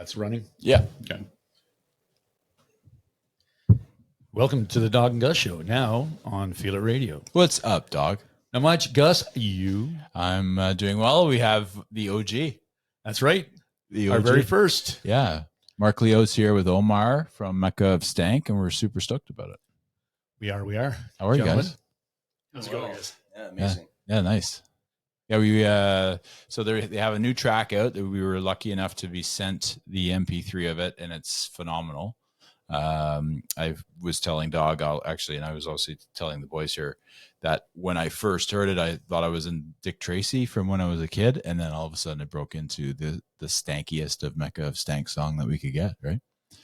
That's running. Yeah. Okay. Welcome to the Dawg and Gus show now on Feel It Radio. What's up, dog? Not much, Gus. You? I'm doing well. We have the OG. That's right. The Our OG. very first. Yeah. Mark Leo's here with Omar from Mecca of Stank, and we're super stoked about it. We are. How are you guys? How's it going, guys? Yeah, amazing. Yeah, nice. Yeah, we so they have a new track out that we were lucky enough to be sent the MP3 of it, and it's phenomenal. I was telling Dawg, and I was also telling the boys here that when I first heard it, I thought I was in Dick Tracy from when I was a kid, and then all of a sudden it broke into the stankiest of Mecca of Stank song that we could get, right?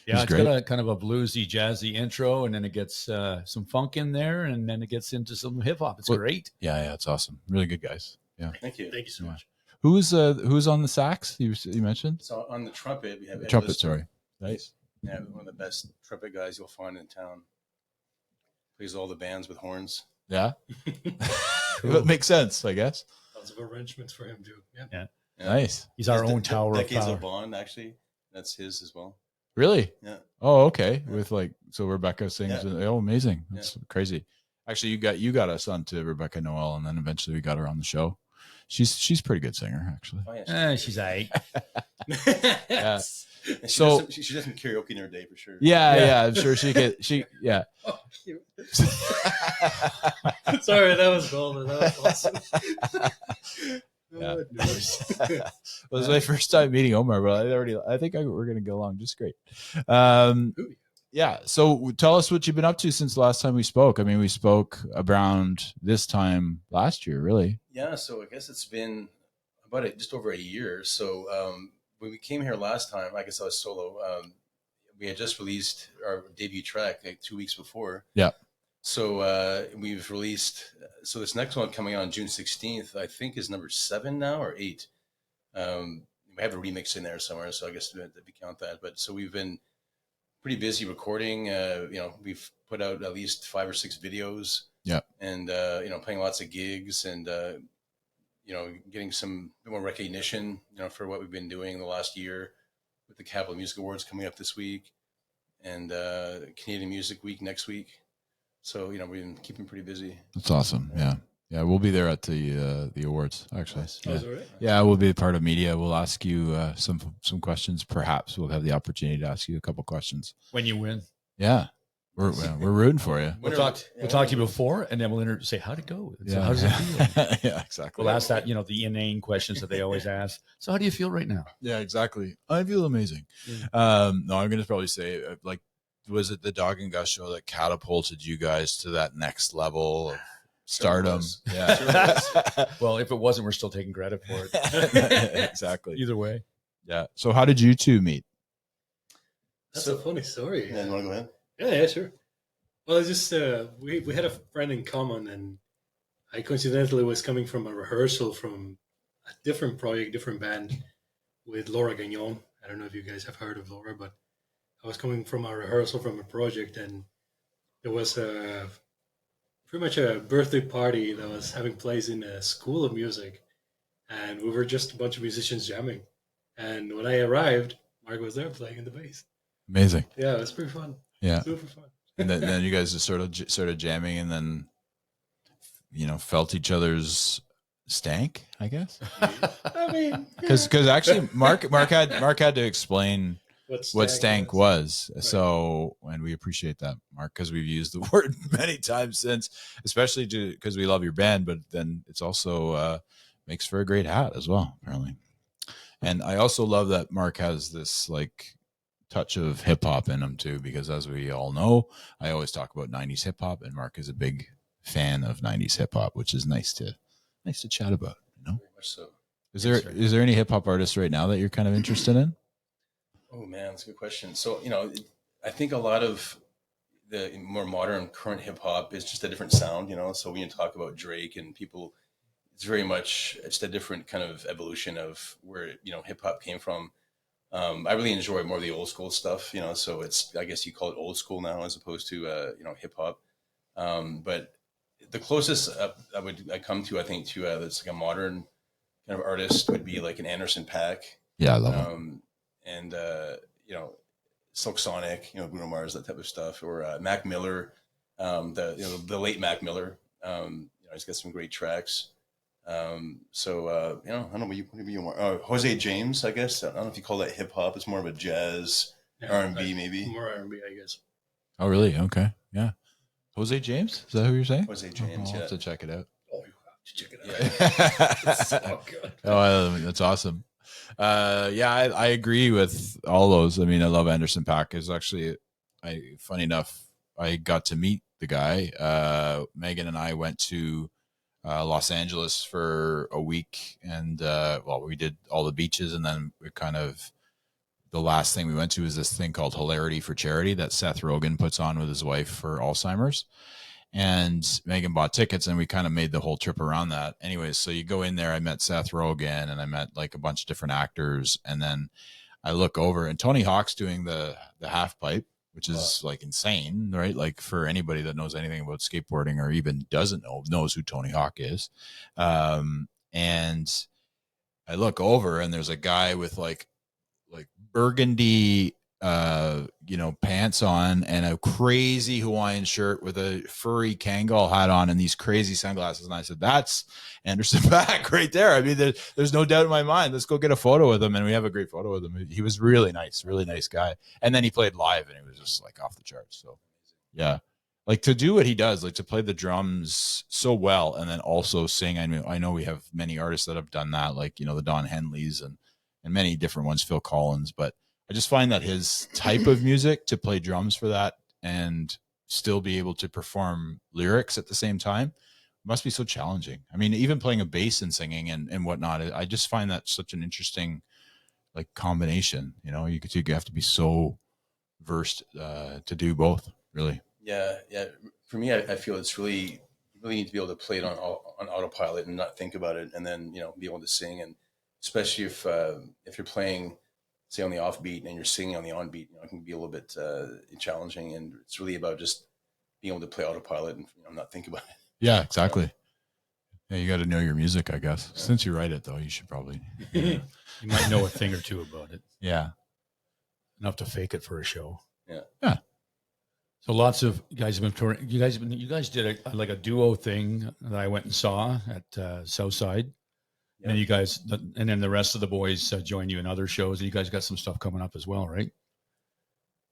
Yeah, it's got a kind of a bluesy, jazzy intro, and then it gets some funk in there, and then it gets into some hip hop. It's great. Yeah, it's awesome. Really good guys. Yeah, Thank you so much. Who's on the sax? You mentioned. So on the trumpet, we have trumpet. Sorry, nice. Yeah, one of the best trumpet guys you'll find in town. Plays all the bands with horns. Yeah, it makes sense, I guess. Lots of arrangements for him too. Yeah. Nice. He's our own tower of Decades power. of Bond, actually. That's his as well. Really? Yeah. Oh, okay. Yeah. With so Rebecca sings. Yeah. Oh, amazing. That's crazy. Actually, you got us onto Rebecca Noel, and then eventually we got her on the show. She's a pretty good singer, actually. Oh, yeah, she's aight. Yeah. She does some karaoke in her day for sure. Yeah. I'm sure she could. Yeah. Oh, cute. Sorry, that was golden. That was awesome. Yeah. It was my first time meeting Omar, but I think we're gonna go along just great. Yeah. So tell us what you've been up to since the last time we spoke. I mean, we spoke around this time last year, really. Yeah. So I guess it's been about just over a year. So when we came here last time, I guess I was solo. We had just released our debut track like 2 weeks before. Yeah. So we've released. So this next one coming out on June 16th, I think, is number 7 now or 8. We have a remix in there somewhere, so I guess we count that. But so we've been pretty busy recording. We've put out at least 5 or 6 videos. Yeah. And playing lots of gigs and getting some more recognition, for what we've been doing the last year with the Capital Music Awards coming up this week and Canadian Music Week next week. So, we've been keeping pretty busy. That's awesome. Yeah. Yeah. We'll be there at the awards, actually. Nice. Yeah. Right. Yeah. We'll be part of media. We'll ask you some questions. Perhaps we'll have the opportunity to ask you a couple questions. When you win. Yeah. We're rooting for you. We'll talk to you before, and then we'll say, how'd it go? So how does it feel? Yeah, exactly. We'll ask that, the inane questions that they always ask. So how do you feel right now? Yeah, exactly. I feel amazing. Yeah. No, I'm going to probably say, was it the Dawg and Gus show that catapulted you guys to that next level of stardom? Yeah. Well, if it wasn't, we're still taking credit for it. Exactly. Either way. Yeah. So how did you two meet? That's a funny story. Yeah, you want to go ahead? Yeah, sure. Well, it's just we had a friend in common, and I coincidentally was coming from a rehearsal from a different project, different band with Laura Gagnon. I don't know if you guys have heard of Laura, but I was coming from a rehearsal from a project, and there was pretty much a birthday party that was having place in a school of music, and we were just a bunch of musicians jamming. And when I arrived, Mark was there playing the bass. Amazing. Yeah, it was pretty fun. Yeah. Super fun. And then you guys just sort of jamming, and then felt each other's stank, I guess. I mean, because actually Mark had to explain what stank was. Right. So, and we appreciate that, Mark, because we've used the word many times since, especially because we love your band, but then it's also makes for a great hat as well, apparently. And I also love that Mark has this touch of hip hop in him too, because as we all know, I always talk about 90s hip hop, and Mark is a big fan of 90s hip hop, which is nice to chat about, Very much so. Is there any hip hop artists right now that you're kind of interested in? Oh man, that's a good question. So, I think a lot of the more modern current hip hop is just a different sound, so when you talk about Drake and people, it's very much just a different kind of evolution of where, hip hop came from. I really enjoy more of the old school stuff, so it's, I guess you call it old school now as opposed to, hip hop. But the closest I come to, I think, to that's like a modern kind of artist would be like an Anderson .Paak. Yeah, I love him. and Silk Sonic, Bruno Mars, that type of stuff, or Mac Miller, the late Mac Miller. He's got some great tracks. I don't know what you want. Jose James, I guess. I don't know if you call that hip hop. It's more of a jazz, R&B, maybe. More R&B, I guess. Oh, really? Okay, yeah. Jose James, is that who you're saying? Jose James. I'll have to check it out. Oh, you have to check it out. Yeah. So good. Oh, that's awesome. I agree with all those. I mean, I love Anderson .Paak. Is actually, funny enough, I got to meet the guy. Megan and I went to Los Angeles for a week, and we did all the beaches, and then we the last thing we went to is this thing called Hilarity for Charity that Seth Rogen puts on with his wife for Alzheimer's. And Megan bought tickets, and we kind of made the whole trip around that. Anyways, so you go in there. I met Seth Rogen, and I met like a bunch of different actors, and then I look over, and Tony Hawk's doing the half pipe, which is like insane, right? Like for anybody that knows anything about skateboarding or even doesn't knows who Tony Hawk is. And I look over, and there's a guy with like burgundy pants on and a crazy Hawaiian shirt with a furry Kangol hat on and these crazy sunglasses. And I said, that's Anderson .Paak right there. I mean, there's no doubt in my mind. Let's go get a photo with him. And we have a great photo with him. He was really nice guy. And then he played live, and it was just like off the charts. So yeah, like to do what he does, like to play the drums so well and then also sing. I mean, I know we have many artists that have done that, like, the Don Henleys and many different ones, Phil Collins, but I just find that his type of music, to play drums for that and still be able to perform lyrics at the same time, must be so challenging. I mean, even playing a bass and singing and whatnot, I just find that such an interesting like combination. You have to be so versed to do both, really. Yeah. For me, I feel it's you really need to be able to play it on autopilot and not think about it, and then be able to sing, and especially if you're playing, say, on the offbeat and you're singing on the onbeat, it can be a little bit challenging, and it's really about just being able to play autopilot and not think about it. Yeah, exactly. Yeah, you got to know your music, I guess. Yeah. Since you write it, though, you should probably. You might know a thing or two about it. Yeah, enough to fake it for a show. Yeah. So lots of guys have been touring. You guys did a duo thing that I went and saw at Southside. Yeah. And you guys, and then the rest of the boys join you in other shows. You guys got some stuff coming up as well, right?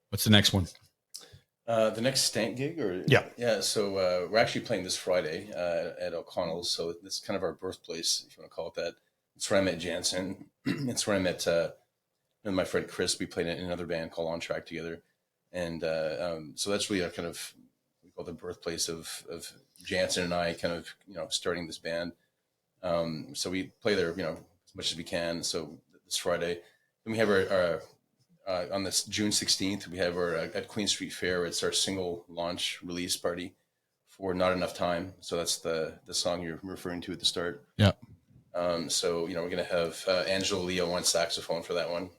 What's the next one? The next Stank gig, or yeah. So we're actually playing this Friday at O'Connell's. So this is kind of our birthplace, if you want to call it that. It's where I met Jansen. It's where I met my friend Chris. We played in another band called On Track together, and so that's really we call the birthplace of Jansen and I, kind of starting this band. So we play there, as much as we can. So this Friday, then we have our on this June 16th, we have our at Queen Street Fair. It's our single launch release party for Not Enough Time. So that's the song you're referring to at the start. Yeah. So we're gonna have Angelo Leo on saxophone for that one,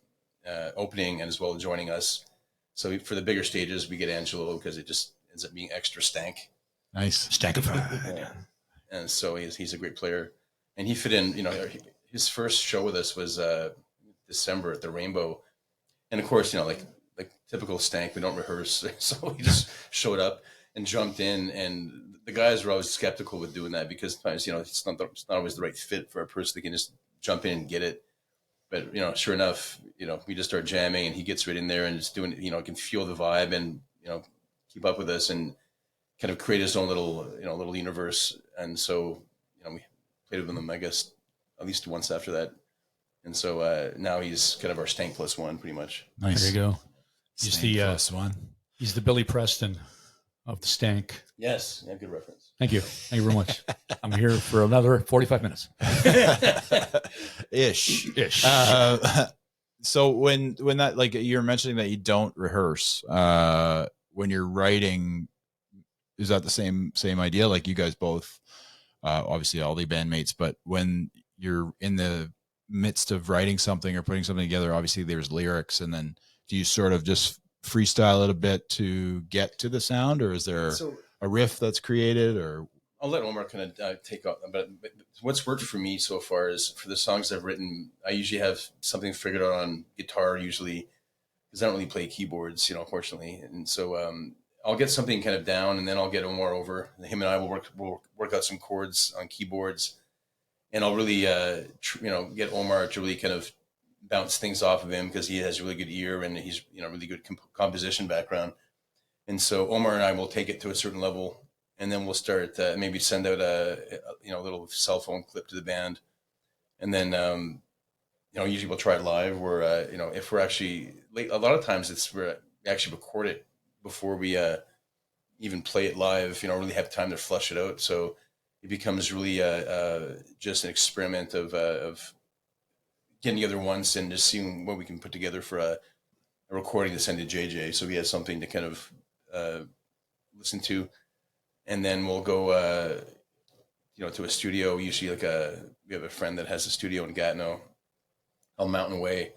opening, and as well joining us. So for the bigger stages, we get Angelo because it just ends up being extra stank. Nice, stankified. Yeah. And so he's a great player. And he fit in, his first show with us was December at the Rainbow. And of course, like typical Stank, we don't rehearse. So he just showed up and jumped in. And the guys were always skeptical with doing that because sometimes, it's not always the right fit for a person that can just jump in and get it. But, sure enough, we just start jamming, and he gets right in there and just doing, can feel the vibe and, keep up with us and kind of create his own little universe. And so, we played with him, I guess, at least once after that. And so now he's kind of our Stank plus one, pretty much. Nice. There you go. He's Stank plus one. He's the Billy Preston of the Stank. Yes. Yeah, good reference. Thank you. Thank you very much. I'm here for another 45 minutes. Ish. So when that, like, you're mentioning that you don't rehearse when you're writing, is that the same idea? Like, you guys both, obviously all the bandmates, but when you're in the midst of writing something or putting something together, obviously there's lyrics, and then do you sort of just freestyle it a bit to get to the sound, or is there a riff that's created, or? I'll let Omar kind of take up. But what's worked for me so far is for the songs I've written, I usually have something figured out on guitar usually, because I don't really play keyboards, unfortunately. And so I'll get something kind of down, and then I'll get Omar over. Him and I will work out some chords on keyboards, and I'll really get Omar to really kind of bounce things off of him, because he has a really good ear and he's really good composition background. And so Omar and I will take it to a certain level, and then we'll start maybe send out a little cell phone clip to the band, and then usually we'll try it live. Where if we're actually late, a lot of times we actually record it before we even play it live. Really have time to flush it out, so it becomes really just an experiment of getting together once and just seeing what we can put together for a recording to send to JJ, so he has something to kind of listen to. And then we'll go to a studio. Usually we have a friend that has a studio in Gatineau on Mountain Way,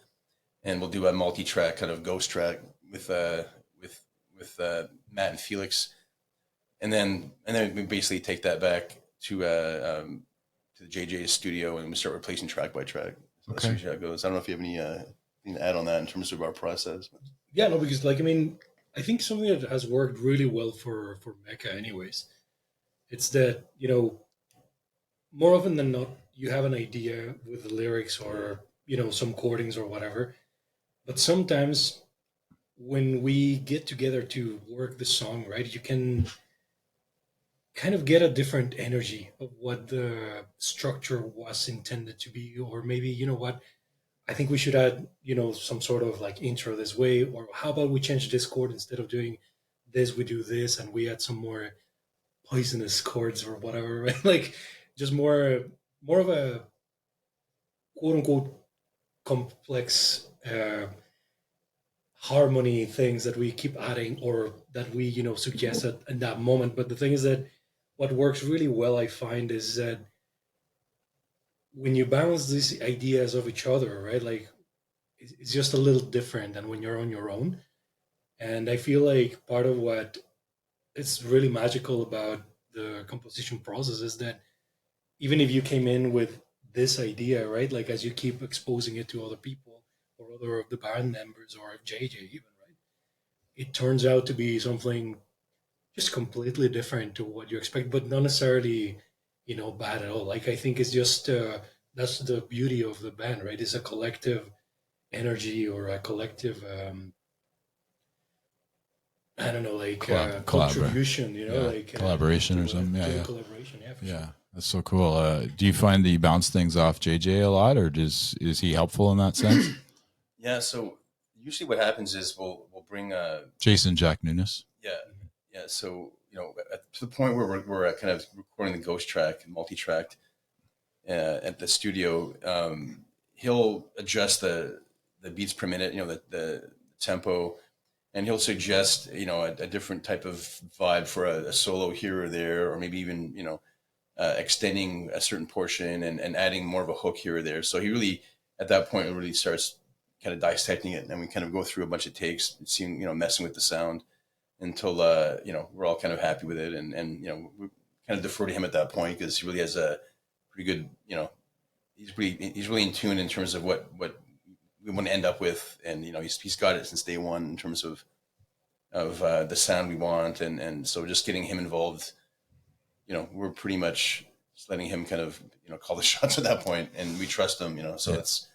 and we'll do a multi-track kind of ghost track with Matt and Felix, and then we basically take that back to the JJ's studio, and we start replacing track by track. So that's usually how it goes. I don't know if you have anything to add on that in terms of our process. Yeah, no, because I think something that has worked really well for Mecca anyways, it's that, more often than not, you have an idea with the lyrics or, some chordings or whatever. But sometimes when we get together to work the song, right, you can kind of get a different energy of what the structure was intended to be. Or maybe, I think we should add, some sort of like intro this way, or how about we change this chord, instead of doing this, we do this, and we add some more poisonous chords or whatever, right? Like just more of a quote unquote complex harmony things that we keep adding, or that we, suggest in that moment. But the thing is that what works really well, I find, is that when you balance these ideas of each other, right? Like it's just a little different than when you're on your own. And I feel like part of what is really magical about the composition process is that even if you came in with this idea, right? Like as you keep exposing it to other people or other of the band members or JJ even, right? It turns out to be something just completely different to what you expect, but not necessarily bad at all. Like I think it's just that's the beauty of the band, right? It's a collective energy, or a collective I don't know, like contribution, collaboration or something. Collaboration, for sure. That's so cool. Do you find that you bounce things off JJ a lot, or is he helpful in that sense? Yeah, so usually what happens is we'll bring Jason Jack Nunes. Yeah. So to the point where we're kind of recording the ghost track and multi-tracked at the studio, he'll adjust the beats per minute, the tempo, and he'll suggest a different type of vibe for a solo here or there, or maybe even extending a certain portion and adding more of a hook here or there. So he really, at that point, really starts kind of dissecting it, and we kind of go through a bunch of takes, seeing messing with the sound, until we're all kind of happy with it, and we kind of defer to him at that point, because he really has a pretty good he's really in tune in terms of what we want to end up with, and he's got it since day one in terms of the sound we want, and so just getting him involved, we're pretty much just letting him kind of call the shots at that point, and we trust him, so it's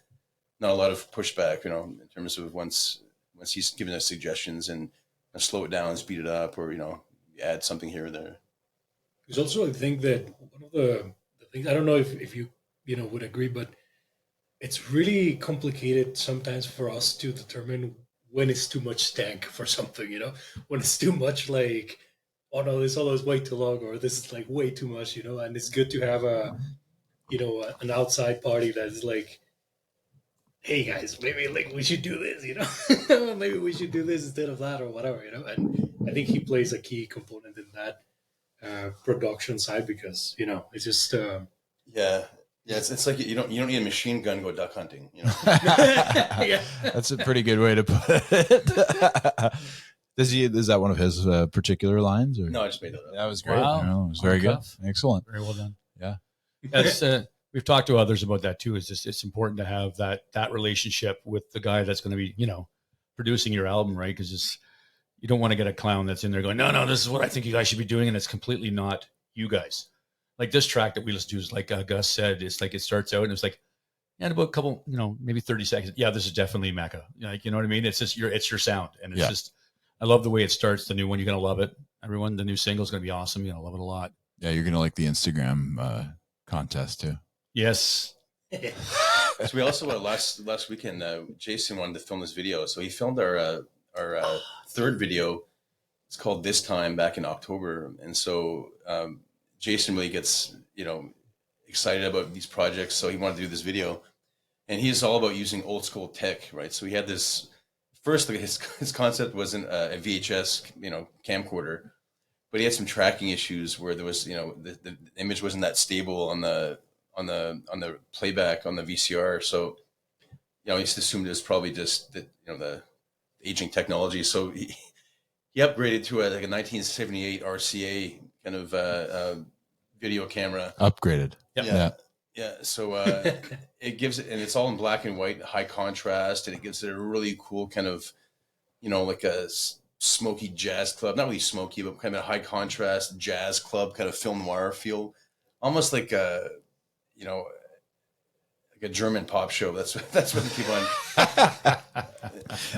not a lot of pushback, in terms of once he's given us suggestions, and slow it down, speed it up, or add something here or there. Because also I think that one of the things, I don't know if you would agree, but it's really complicated sometimes for us to determine when it's too much stank for something, when it's too much like, oh no, this solo is way too long, or this is like way too much, and it's good to have an outside party that is like, hey guys, maybe like we should do this, maybe we should do this instead of that, or whatever, and I think he plays a key component in that production side, because it's just it's like you don't need a machine gun to go duck hunting, Yeah, that's a pretty good way to put it. Is that one of his particular lines? Or? No, I just made that up. That was great. Wow. You know, it was very good. Excellent. Very well done. Yeah. That's, we've talked to others about that too. Is just it's important to have that relationship with the guy that's going to be, you know, producing your album, right? Because you don't want to get a clown that's in there going, no, this is what I think you guys should be doing, and it's completely not you guys. Like this track that we listened to is like Gus said, it's like it starts out and it's like, and about a couple, you know, maybe 30 seconds. Yeah, this is definitely Mecca. Like, you know what I mean? It's just it's your sound, and it's just I love the way it starts. The new one, you're gonna love it. Everyone, the new single is gonna be awesome. You're gonna love it a lot. Yeah, you're gonna like the Instagram contest too. Yes. So we also last weekend, Jason wanted to film this video, so he filmed our third video. It's called This Time, back in October, and so Jason really gets, you know, excited about these projects, so he wanted to do this video, and he's all about using old school tech, right? So he had this first, like, his concept wasn't a VHS, you know, camcorder, but he had some tracking issues where there was, you know, the image wasn't that stable on the playback on the VCR. So, you know, he just assumed it was probably just the, you know, the aging technology. So he upgraded to like a 1978 RCA kind of video camera. Upgraded. Yep. Yeah. So it gives it, and it's all in black and white, high contrast, and it gives it a really cool kind of, you know, like a smoky jazz club, not really smoky, but kind of a high contrast jazz club kind of film noir feel, almost like a, you know, like a German pop show. That's what the people on.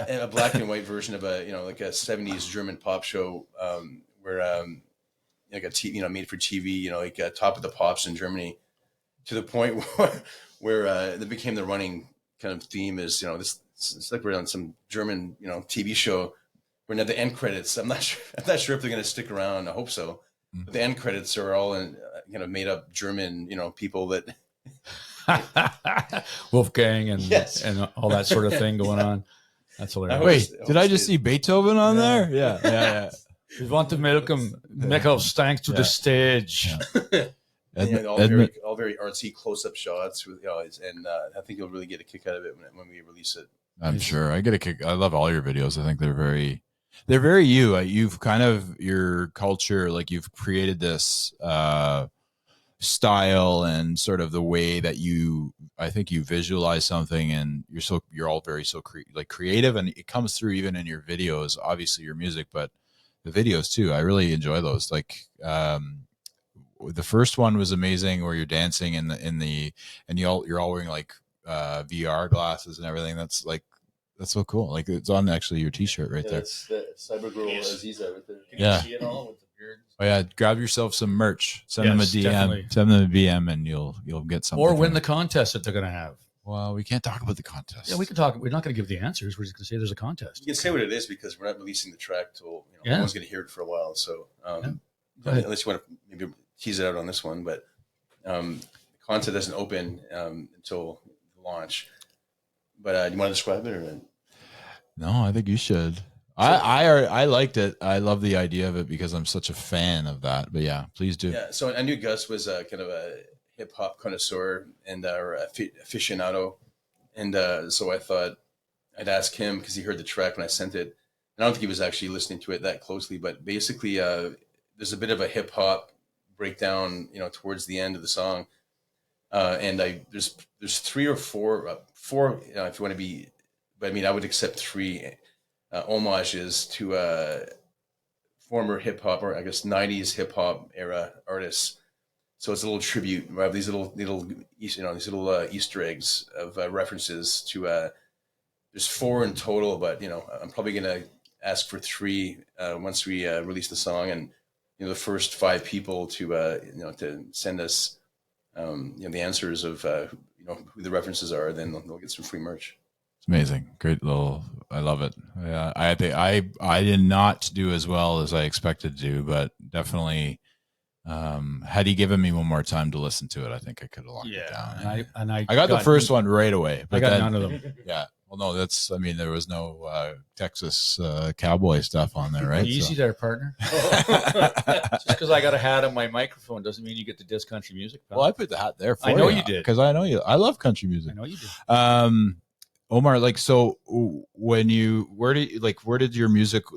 And a black and white version of a, you know, like a 70s German pop show, where like a TV, you know, made for TV, you know, like Top of the Pops in Germany, to the point where it became the running kind of theme is, you know, it's like we're on some German, you know, TV show. We're at the end credits. I'm not sure if they're going to stick around. I hope so. But the end credits are all in kind of made up German, you know, people that Wolfgang and all that sort of thing going on. That's hilarious. Wait, did I just see Beethoven on there? Yeah. We want to welcome Mecca of Stank to the stage. And all very artsy close-up shots, with, you know, and I think you'll really get a kick out of it when we release it. I'm sure I get a kick. I love all your videos. I think they're very you. You've kind of your culture, like you've created this style and sort of the way that I think you visualize something, and you're all very creative, and it comes through even in your videos. Obviously your music, but the videos too. I really enjoy those. Like the first one was amazing, where you're dancing and you're all wearing like VR glasses and everything. That's so cool. Like it's on actually your T-shirt right there. That's the Cyber Girl Aziza right there. Can you see it all with the beard? Oh yeah, grab yourself some merch. Send them a DM. Definitely. Send them a DM, and you'll get something. Or win the contest that they're going to have. Well, we can't talk about the contest. Yeah, we can talk. We're not going to give the answers. We're just going to say there's a contest. You can say what it is because we're not releasing the track till, you know, no one's going to hear it for a while. So unless you want to maybe tease it out on this one, but the contest doesn't open until launch. But you want to describe it or? No, I think you should. I liked it. I love the idea of it because I'm such a fan of that. But yeah, please do. Yeah. So I knew Gus was kind of a hip hop connoisseur and or aficionado, and so I thought I'd ask him because he heard the track when I sent it. And I don't think he was actually listening to it that closely, but basically, there's a bit of a hip hop breakdown, you know, towards the end of the song, and there's three or four, you know, if you want to be, but I mean, I would accept three homages to former hip hop, or I guess 90s hip hop era artists. So it's a little tribute. We have these little Easter eggs of references to. There's four in total, but you know, I'm probably gonna ask for three once we release the song, and you know, the first 5 people to you know, to send us you know, the answers of you know, who the references are, then they'll get some free merch. It's amazing. Great little, I love it. Yeah, I think I did not do as well as I expected to do, but definitely had he given me one more time to listen to it, I think I could have locked it down. And I got the first one right away. But I got none of them. Yeah. Well, no, I mean, there was no Texas cowboy stuff on there, right? Easy there, partner. Just because I got a hat on my microphone doesn't mean you get to diss country music. Pal. Well, I put the hat there for you. I know you did. Because I know you. I love country music. I know you did. Omar, like, so when you, where did your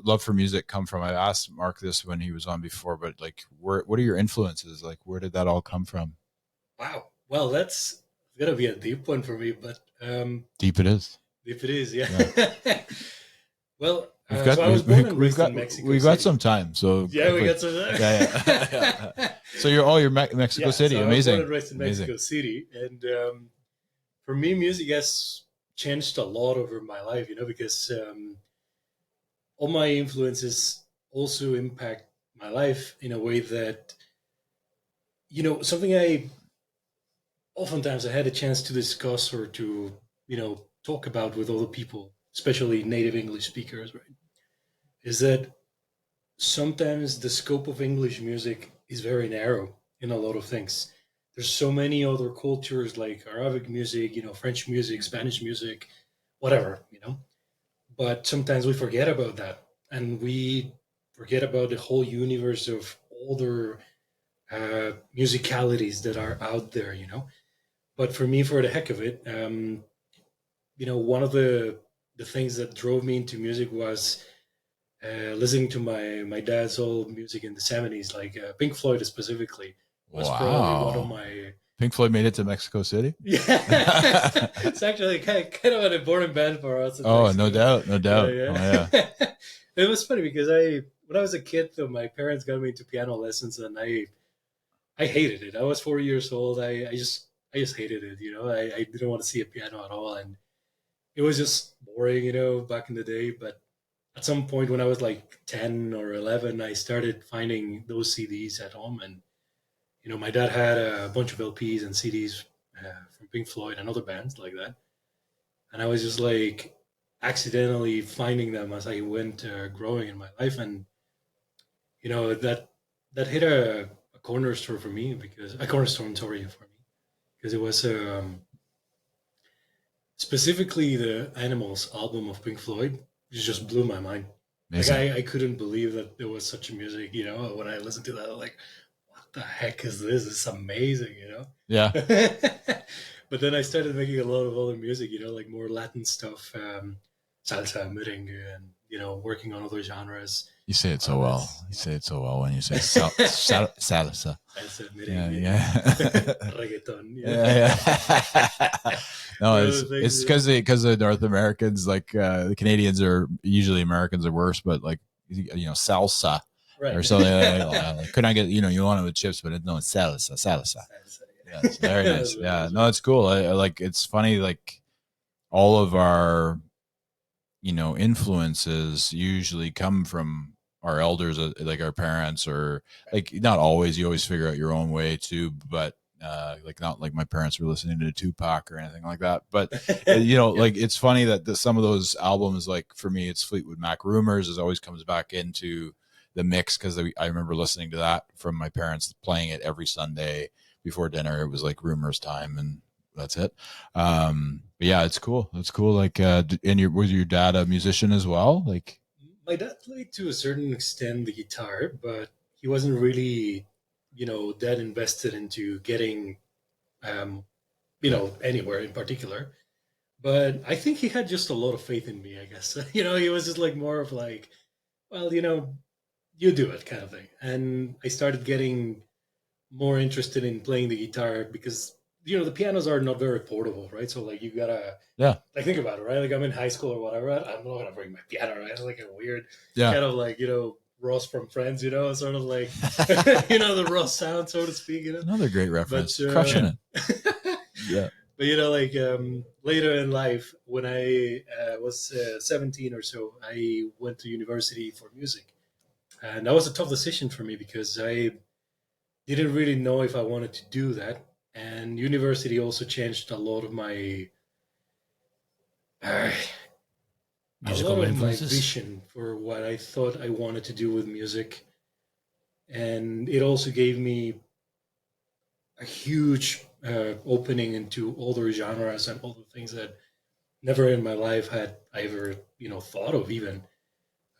love for music come from? I asked Mark this when he was on before, but like, what are your influences? Like, where did that all come from? Wow. Well, that's gonna be a deep one for me, but Deep it is. deep it is, yeah. Yeah. Well, We've got, so I was born and raised in Mexico we've got City. some time. So Yeah, we got some time. Yeah. So you're Mexico City. So Amazing. I was born and raised in Amazing. Mexico City, and for me, music has changed a lot over my life. Because all my influences also impact my life in a way that something I oftentimes I had a chance to discuss or to talk about with other people, especially native English speakers, right? Is that sometimes the scope of English music is very narrow in a lot of things. There's so many other cultures like Arabic music, French music, Spanish music, whatever. But sometimes we forget about that, and we forget about the whole universe of other musicalities that are out there. But for me, for the heck of it, one of the things that drove me into music was listening to my dad's old music in the 70s, like Pink Floyd specifically, was probably one of my. Pink Floyd made it to Mexico City. Yeah, it's actually kind of an important band for us. Oh, no doubt, no doubt. Yeah. Oh, yeah. It was funny because when I was a kid, though, my parents got me into piano lessons, and I hated it. I was 4 years old. I just hated it. I didn't want to see a piano at all, and it was just boring, back in the day. But at some point when I was like 10 or 11, I started finding those CDs at home, and my dad had a bunch of LPs and CDs from Pink Floyd and other bands like that, and I was just like accidentally finding them as I went growing in my life, and that hit a cornerstone for me because it was specifically the Animals album of Pink Floyd. It just blew my mind. Amazing. Like I couldn't believe that there was such music. When I listened to that, I'm like, what the heck is this? It's amazing. Yeah. But then I started making a lot of other music. Like more Latin stuff, salsa, merengue, and working on other genres. You say it so well. You say it so well when you say salsa. Salsa, merengue, reggaeton. Yeah. No, it's because the North Americans, like the Canadians are usually Americans are worse, but like salsa or something. Like, could I get you want it with chips, but no, it's salsa. Yeah, it's very nice. Yeah, no, it's cool. I like. It's funny. Like all of our influences usually come from our elders, like our parents, or like not always. You always figure out your own way too, but like not like my parents were listening to Tupac or anything like that. But like it's funny that some of those albums, like for me, it's Fleetwood Mac. Rumors is always comes back into the mix because I remember listening to that from my parents playing it every Sunday before dinner. It was like Rumors time, and that's it. But yeah, it's cool. It's cool. Like, was your dad a musician as well? Like, my dad played to a certain extent the guitar, but he wasn't really, that invested into getting, anywhere in particular. But I think he had just a lot of faith in me, I guess. He was just like more of like, well, you do it kind of thing. And I started getting more interested in playing the guitar because the pianos are not very portable, right? So like you gotta like think about it, right? Like I'm in high school or whatever. I'm not gonna bring my piano, right? It's like a weird kind of like Ross from Friends, sort of like the Ross sound, so to speak. Another great reference. But, crushing it. Yeah. But later in life, when I was 17 or so, I went to university for music, and that was a tough decision for me because I didn't really know if I wanted to do that. And university also changed a lot of my musical influences, my vision for what I thought I wanted to do with music. And it also gave me a huge opening into other genres and other things that never in my life had I ever thought of even.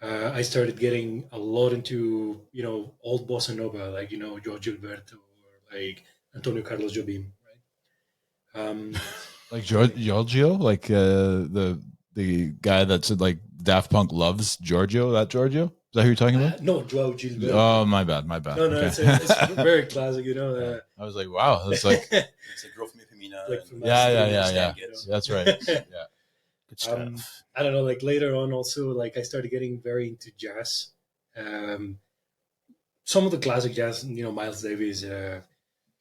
I started getting a lot into old bossa nova, like Jorge Gilberto or like Antonio Carlos Jobim, right? Like Giorgio, like the guy that said like Daft Punk loves Giorgio. That Giorgio? Is that who you're talking about? No, Joao Gilberto. Oh, my bad. My bad. No, Okay. it's very classic, you know. I was like, wow, that's like, It's like Girl from Ipanema. Like from yeah. That's right. Yeah. Good stuff. I don't know. Like later on, also, like I started getting very into jazz. Um, some of the classic jazz, you know, Miles Davis,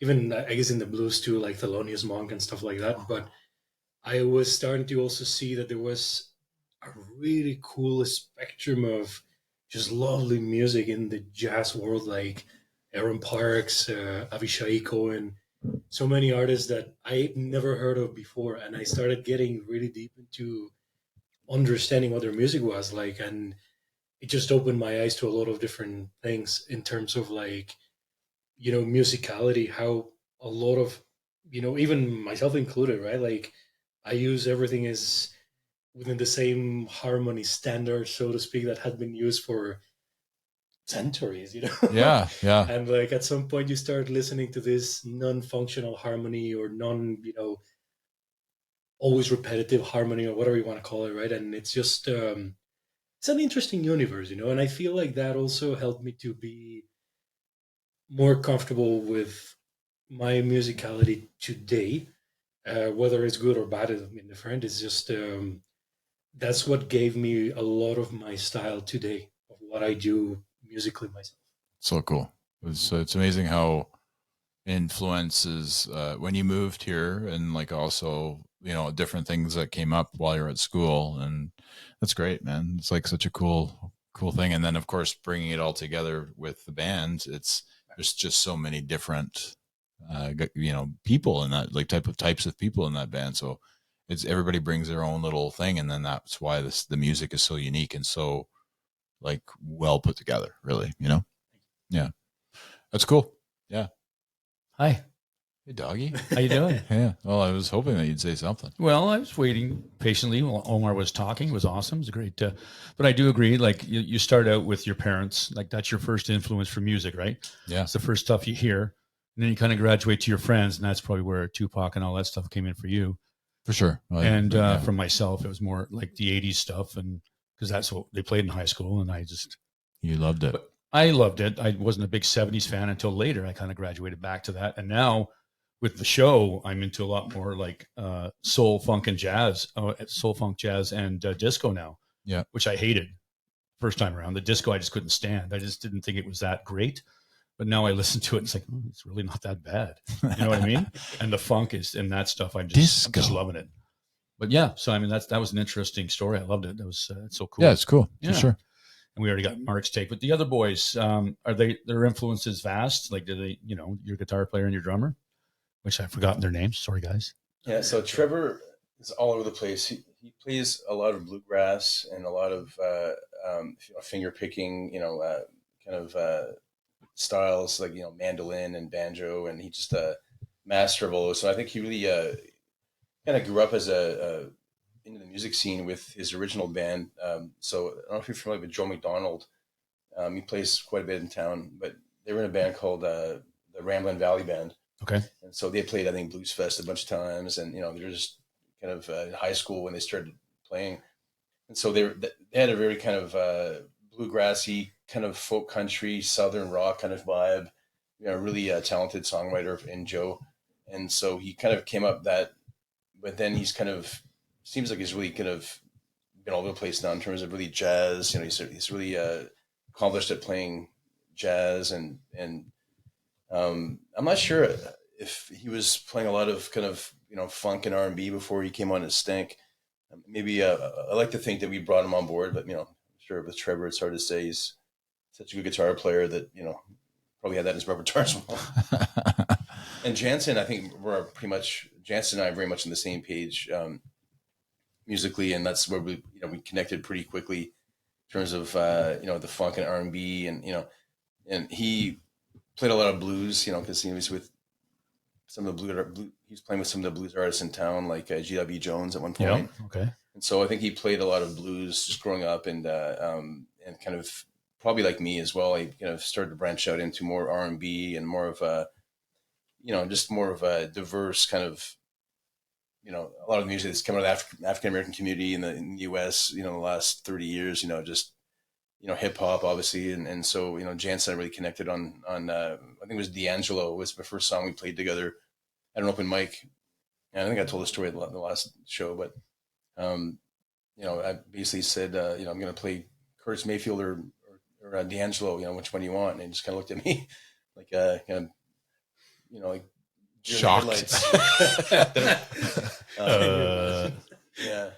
even I guess in the blues too, like Thelonious Monk and stuff like that. But I was starting to also see that there was a really cool spectrum of just lovely music in the jazz world, like Aaron Parks, Avishai Cohen, so many artists that I never heard of before, and I started getting really deep into understanding what their music was like, and it just opened my eyes to a lot of different things in terms of like, you know, musicality, how a lot of, you know, even myself included, right? Like I use everything as within the same harmony standard, so to speak, that had been used for centuries, you know? Yeah. Yeah. And like at some point you start listening to this non-functional harmony or non, you know, always repetitive harmony or whatever you want to call it, right? And it's just it's an interesting universe, you know, and I feel like that also helped me to be more comfortable with my musicality today. Whether it's good or bad is indifferent. It's just that's what gave me a lot of my style today of what I do musically myself. So cool. It's amazing how influences when you moved here, and like also, you know, different things that came up while you're at school, and that's great, man. It's like such a cool thing. And then of course bringing it all together with the band, there's just so many different you know, people in that, like types of people in that band. So it's everybody brings their own little thing, and then that's why the music is so unique and so like well put together, really, you know. Yeah, that's cool. Yeah. Hi. Hey, doggy. How you doing? Yeah. Well, I was hoping that you'd say something. Well, I was waiting patiently while Omar was talking. It was awesome. It was great. But I do agree. Like you start out with your parents. Like that's your first influence for music, right? Yeah. It's the first stuff you hear. And then you kind of graduate to your friends. And that's probably where Tupac and all that stuff came in for you. For sure. Well, And yeah. for myself, it was more like the 80s stuff. And because that's what they played in high school. And You loved it. But I loved it. I wasn't a big 70s fan until later. I kind of graduated back to that. And now with the show, I'm into a lot more like soul, funk, and jazz, soul, funk, jazz, and disco now. Yeah. Which I hated first time around. The disco I just couldn't stand. I just didn't think it was that great. But now I listen to it and it's like, it's really not that bad. You know what I mean? And the funk and that stuff, I'm just loving it. But yeah, so I mean, that was an interesting story. I loved it. That was it's so cool. Yeah, it's cool. Yeah. For sure. And we already got Mark's take. But the other boys, are their influences vast? Like, do they, you know, your guitar player and your drummer, which I've forgotten their names. Sorry, guys. Yeah, so Trevor is all over the place. He plays a lot of bluegrass and a lot of finger picking, kind of styles like, mandolin and banjo, and he just a master of all those. So I think he really kind of grew up as into the music scene with his original band. So I don't know if you're familiar with Joe McDonald. He plays quite a bit in town, but they were in a band called the Ramblin' Valley Band. Okay. And so they played, I think, Blues Fest a bunch of times, and they're just kind of in high school when they started playing, and so they had a very kind of bluegrassy, kind of folk country, southern rock kind of vibe. Really talented songwriter in Joe, and so he kind of came up that, but then he's kind of seems like he's really kind of been all over the place now in terms of really jazz. He's really accomplished at playing jazz, and I'm not sure if he was playing a lot of kind of funk and R&B before he came on as Stank. Maybe I like to think that we brought him on board, but I'm sure with Trevor it's hard to say. He's such a good guitar player that probably had that in his repertoire as well. And Jansen, I think Jansen and I are very much on the same page musically, and that's where we connected pretty quickly in terms of the funk and R&B, and he played a lot of blues, because he was with some of the he was playing with some of the blues artists in town, like G.W. Jones at one point. Yeah. Okay. And so I think he played a lot of blues just growing up, and kind of probably like me as well. I kind of started to branch out into more R&B and more of a, just more of a diverse kind of a lot of the music that's come out of the African American community in the U.S. In the last 30 years, just hip hop, obviously, and so Jansen and I really connected on I think it was D'Angelo was the first song we played together at an open mic, and I think I told the story in the last show, but I basically said I'm going to play Curtis Mayfield or D'Angelo, which one do you want? And he just kind of looked at me like like shocked. Yeah.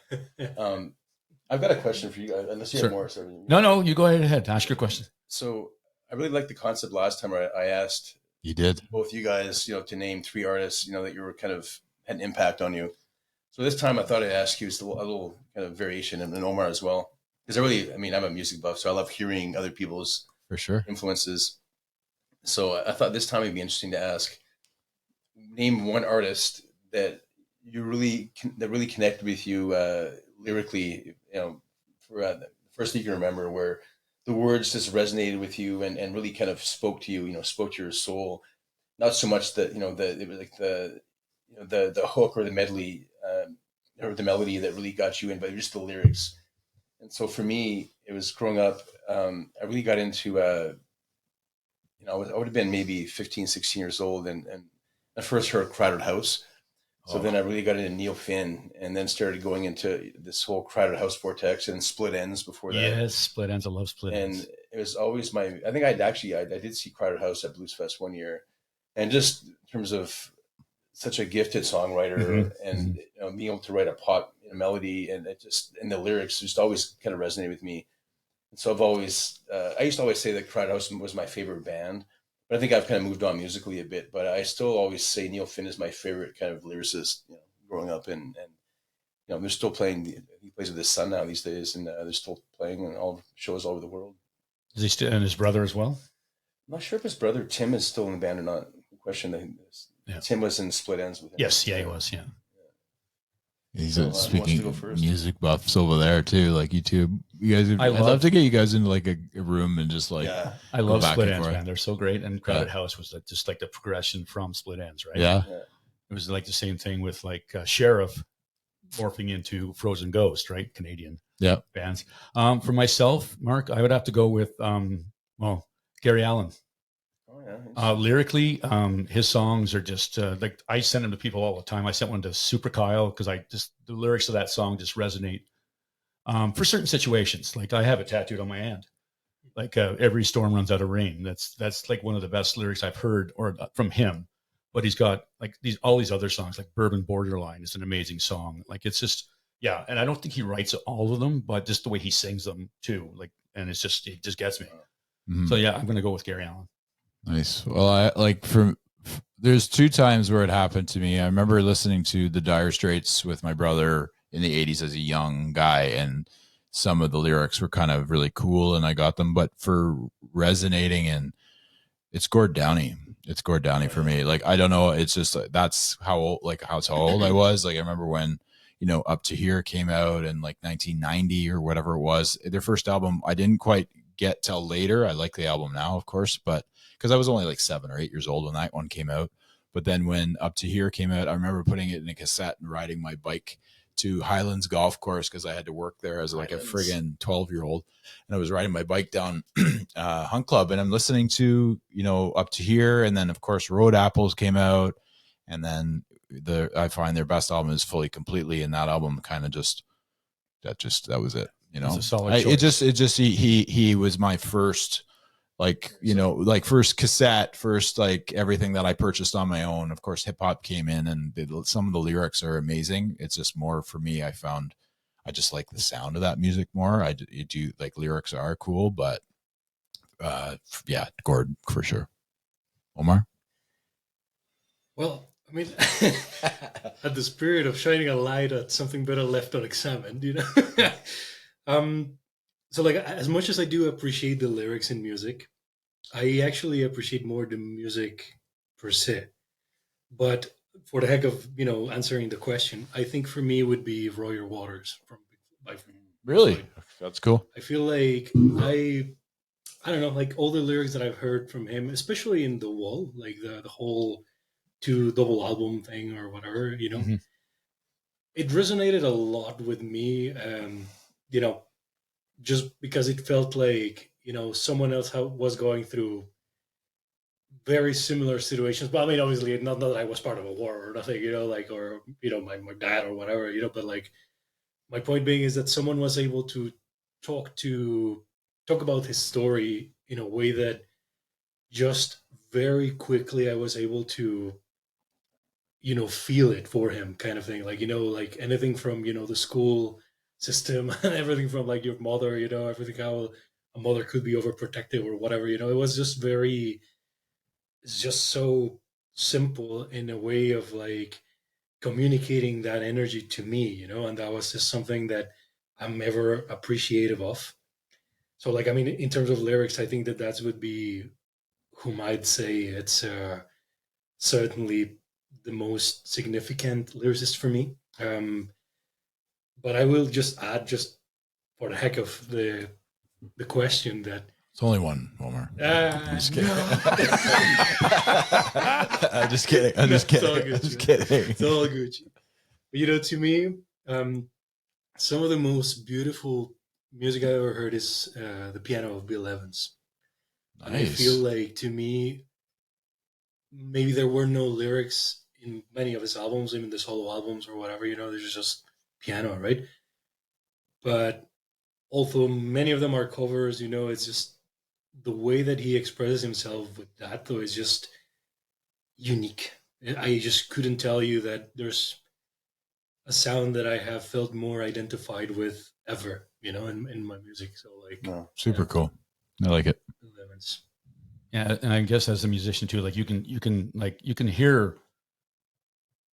I've got a question for you guys, unless you have more. So No, you go ahead. Ask your question. So I really liked the concept last time I asked You did. both you guys, to name 3 artists, that you were kind of had an impact on you. So this time I thought I'd ask you a little kind of variation, and Omar as well. Because I'm a music buff, so I love hearing other people's For sure. influences. So I thought this time it'd be interesting to ask, name one artist that you really connected with you lyrically, for the first thing you can remember, where the words just resonated with you and really kind of spoke to you, spoke to your soul. Not so much that it was like the hook or the medley or the melody that really got you in, but just the lyrics. And so for me, it was growing up. I really got into I would have been maybe 15, 16 years old, and I first heard Crowded House. So then I really got into Neil Finn, and then started going into this whole Crowded House vortex and Split Ends before that. Yes, Split Ends. I love Split Ends. And it was always I think I did see Crowded House at Blues Fest one year. And just in terms of such a gifted songwriter and being able to write a pop melody and the lyrics just always kind of resonated with me. And so I've always, I used to always say that Crowded House was my favorite band. But I think I've kind of moved on musically a bit, but I still always say Neil Finn is my favorite kind of lyricist, growing up, and they're still playing. He plays with his son now these days, and they're still playing in all shows all over the world. Is he still, and his brother as well? I'm not sure if his brother Tim is still in the band or not. The question Tim was in Split Ends with him. Yes, yeah, he was. Yeah. He's speaking music buffs over there too, like YouTube. You guys, I'd love to get you guys into like a room and just like. Yeah. I love Split Ends, man. They're so great. And Crowded House was just like the progression from Split Ends, right? Yeah. It was like the same thing with like Sheriff morphing into Frozen Ghost, right? Canadian bands. For myself, Mark, I would have to go with Gary Allan. Oh yeah. Lyrically, his songs are just like I send them to people all the time. I sent one to Super Kyle because the lyrics of that song just resonate for certain situations. Like I have it tattooed on my hand. Like every storm runs out of rain. That's like one of the best lyrics I've heard or from him. But he's got like all these other songs, like Bourbon Borderline is an amazing song. Like it's just and I don't think he writes all of them, but just the way he sings them too. Like and it just gets me. Mm-hmm. So I'm gonna go with Gary Allan. Nice. Well, I like there's 2 times where it happened to me. I remember listening to the Dire Straits with my brother in the 80s as a young guy, and some of the lyrics were kind of really cool and I got them, but for resonating, and it's Gord Downie. It's Gord Downie for me. Like, I don't know. It's just like, that's how old I was. Like, I remember when, Up to Here came out in like 1990 or whatever it was. Their first album, I didn't quite get till later. I like the album now, of course, but because I was only like 7 or 8 years old when that one came out. But then when Up to Here came out, I remember putting it in a cassette and riding my bike to Highlands Golf Course because I had to work there as like a friggin' 12-year-old. And I was riding my bike down Hunt Club, and I'm listening to, Up to Here. And then, of course, Road Apples came out. And then I find their best album is Fully Completely. And that album kind of that was it. It's a solid choice. He was my first, first cassette, first, like everything that I purchased on my own. Of course, hip hop came in, and some of the lyrics are amazing. It's just more for me. I just like the sound of that music more. I do like lyrics are cool, but Gord for sure. Omar? Well, I mean, at the spirit of shining a light at something better left unexamined, So like, as much as I do appreciate the lyrics in music, I actually appreciate more the music per se. But for the heck of, answering the question, I think for me it would be Roger Waters by Really? Floyd. That's cool. I feel like I don't know, like all the lyrics that I've heard from him, especially in The Wall, like the whole 2 double album thing or whatever, it resonated a lot with me. You know, just because it felt like, someone else was going through very similar situations. But I mean, obviously, not that I was part of a war or nothing, like, or, my dad or whatever, but like, my point being is that someone was able to talk to talk about his story in a way that just very quickly I was able to, feel it for him, kind of thing. Like, like anything from, the school system and everything from like your mother, everything, how a mother could be overprotective or whatever, it was just it's just so simple in a way of like communicating that energy to me, and that was just something that I'm ever appreciative of. So, like, I mean, in terms of lyrics, I think that would be whom I'd say it's certainly the most significant lyricist for me. But I will just add, just for the heck of the question, that It's only one, Omar. I'm just kidding. no. I'm just kidding. I'm just No, kidding. I'm just kidding. It's all good. But, to me, some of the most beautiful music I ever heard is the piano of Bill Evans. And I Nice. feel like, to me, maybe there were no lyrics in many of his albums, even the solo albums or whatever, there's just piano, right? But although many of them are covers, it's just the way that he expresses himself with that, though, is just unique. I just couldn't tell you that there's a sound that I have felt more identified with ever, in my music. So, like, No. Super cool. I like it. Lemons. Yeah, and I guess as a musician too, like you can hear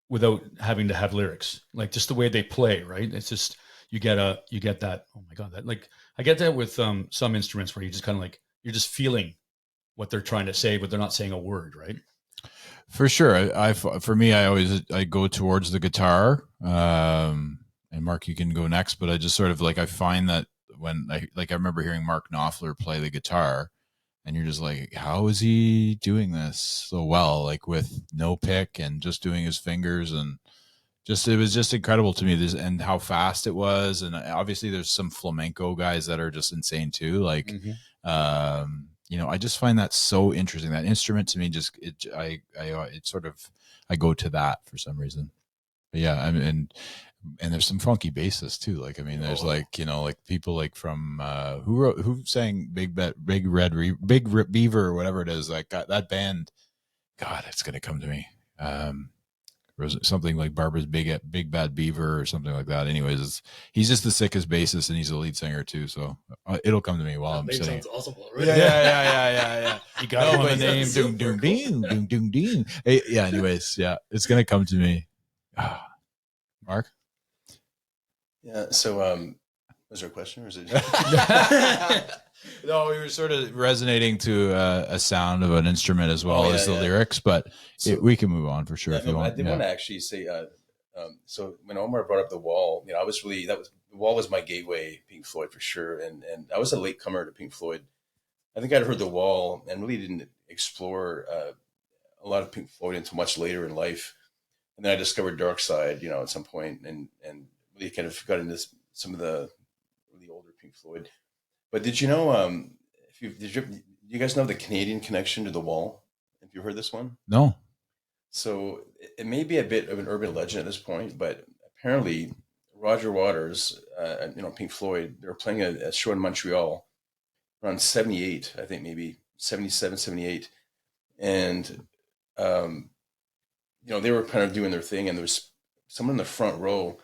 without having to have lyrics, like just the way they play, right? It's just you get that. Oh my god, that, like, I get that with some instruments where you just kind of like you're just feeling what they're trying to say, but they're not saying a word, right? For sure. For me, I go towards the guitar. And Mark, you can go next, but I just sort of like, I find that when I remember hearing Mark Knopfler play the guitar, and you're just like, how is he doing this so well? Like with no pick and just doing his fingers, and just, it was just incredible to me, this, and how fast it was. And obviously there's some flamenco guys that are just insane too. Like, I just find that so interesting. That instrument to me, just, it sort of, I go to that for some reason. But yeah, I mean, and there's some funky bassists too. Like, I mean, there's like, like people like from, who sang Big Beaver or whatever it is, like that band. God, it's going to come to me. Something like Barbara's Big Bad Beaver or something like that. Anyways, he's just the sickest bassist, and he's a lead singer too. So it'll come to me while I'm sitting. Sounds awesome already. Yeah. You got No, the name. Doom. Hey, yeah. Anyways, yeah, it's gonna come to me. Mark. Yeah. So, was there a question, or is it? No, we were sort of resonating to a sound of an instrument as well as the lyrics, but we can move on for sure if you want. I did want to actually say, so when Omar brought up The Wall, I was really, The Wall was my gateway, Pink Floyd for sure, and I was a latecomer to Pink Floyd. I think I'd heard The Wall and really didn't explore a lot of Pink Floyd until much later in life, and then I discovered Dark Side, at some point, and really kind of got into some of the really older Pink Floyd. But did you know? Do you guys know the Canadian connection to The Wall? Have you heard this one? No. So it may be a bit of an urban legend at this point, but apparently Roger Waters, Pink Floyd, they were playing a show in Montreal around 78, I think maybe 77, 78. And, they were kind of doing their thing, and there was someone in the front row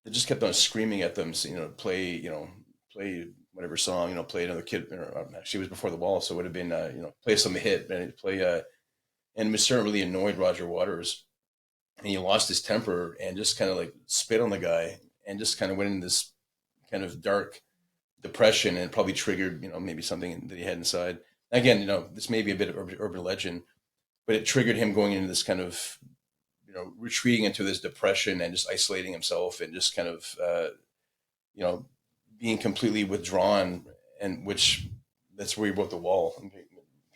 that just kept on screaming at them, play whatever song, play another kid. Actually, it was before The Wall, so it would have been, play some hit, and and it certainly really annoyed Roger Waters, and he lost his temper and just kind of like spit on the guy and just kind of went in this kind of dark depression, and it probably triggered, maybe something that he had inside. Again, this may be a bit of urban legend, but it triggered him going into this kind of, retreating into this depression and just isolating himself and just kind of, being completely withdrawn, and that's where he wrote The Wall in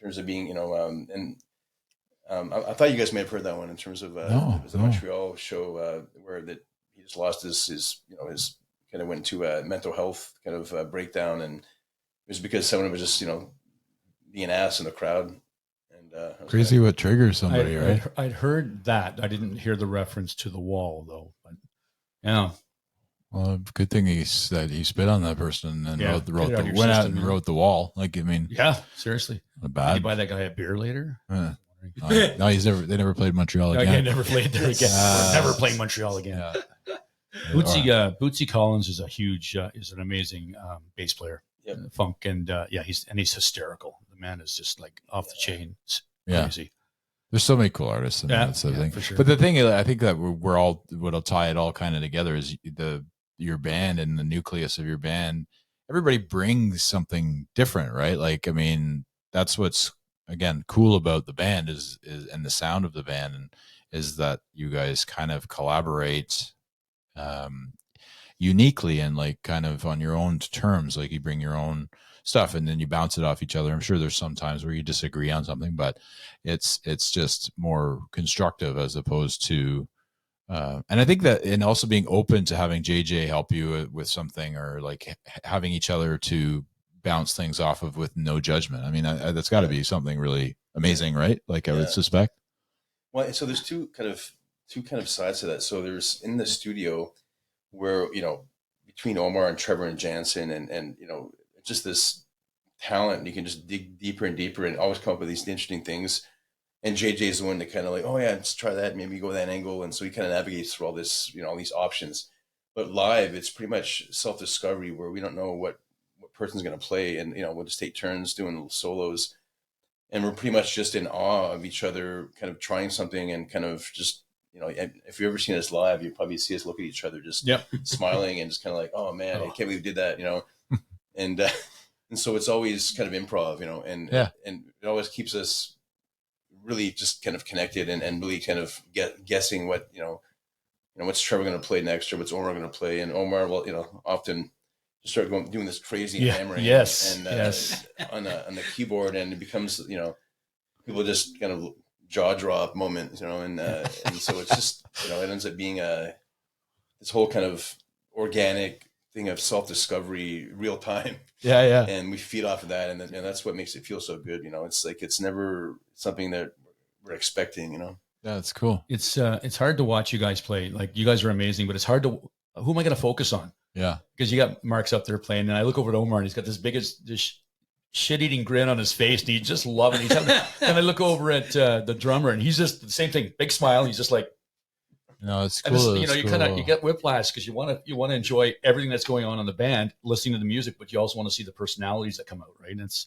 terms of being, I thought you guys may have heard that one in terms of the Montreal show where that he just lost his kind of went to a mental health kind of breakdown, and it was because someone was just being an ass in the crowd. And crazy what triggers somebody, right? I'd heard that. I didn't hear the reference to the wall though. But yeah. Well, good thing he spit on that person and went out and wrote the wall. Like, I mean, yeah, seriously. Not bad. Did you buy that guy a beer later? No, they never played Montreal again. They never played there again. Never playing Montreal again. Yeah. Bootsy Collins is is an amazing bass player. Yep. Funk and he's hysterical. The man is just like off the chain. It's crazy. There's so many cool artists. That's the thing. For sure. But the thing is, I think that we're all, what'll tie it all kind of together is your band and the nucleus of your band. Everybody brings something different, right? Like, I mean, that's what's, again, cool about the band is and the sound of the band is that you guys kind of collaborate uniquely and like kind of on your own terms. Like, you bring your own stuff and then you bounce it off each other. I'm sure there's some times where you disagree on something, but it's just more constructive as opposed to and I think that, and also being open to having JJ help you with something, or like having each other to bounce things off of with no judgment. I mean, that's got to be something really amazing, right? Like, I would suspect. Well, so there's two kind of sides to that. So there's in the studio where, between Omar and Trevor and Jansen and just this talent, you can just dig deeper and deeper and always come up with these interesting things. And JJ's the one that kind of like, oh yeah, let's try that. Maybe go that angle. And so he kind of navigates through all this, all these options. But live, it's pretty much self-discovery where we don't know what person's going to play. And, we'll just take turns doing little solos. And we're pretty much just in awe of each other, kind of trying something and kind of just, if you've ever seen us live, you probably see us look at each other, just smiling and just kind of like, oh man, I can't believe we did that, and so it's always kind of improv, and it always keeps us really just kind of connected and really kind of guessing what, what's Trevor going to play next or what's Omar going to play. And Omar will, often just start doing this crazy hammering on the keyboard, and it becomes, people just kind of jaw drop moment, and so it's just, it ends up being this whole kind of organic thing of self-discovery, real time. Yeah. And we feed off of that. And that's what makes it feel so good. It's like, it's never something that we're expecting, Yeah, that's cool. It's hard to watch you guys play. Like, you guys are amazing, but it's hard to, who am I going to focus on? Yeah. Because you got Mark's up there playing, and I look over at Omar and he's got this shit-eating grin on his face, and he's just loving it. And I look over at the drummer, and he's just the same thing, big smile. He's just like, no, it's cool. You get whiplash because you want to enjoy everything that's going on in the band, listening to the music, but you also want to see the personalities that come out, right? And it's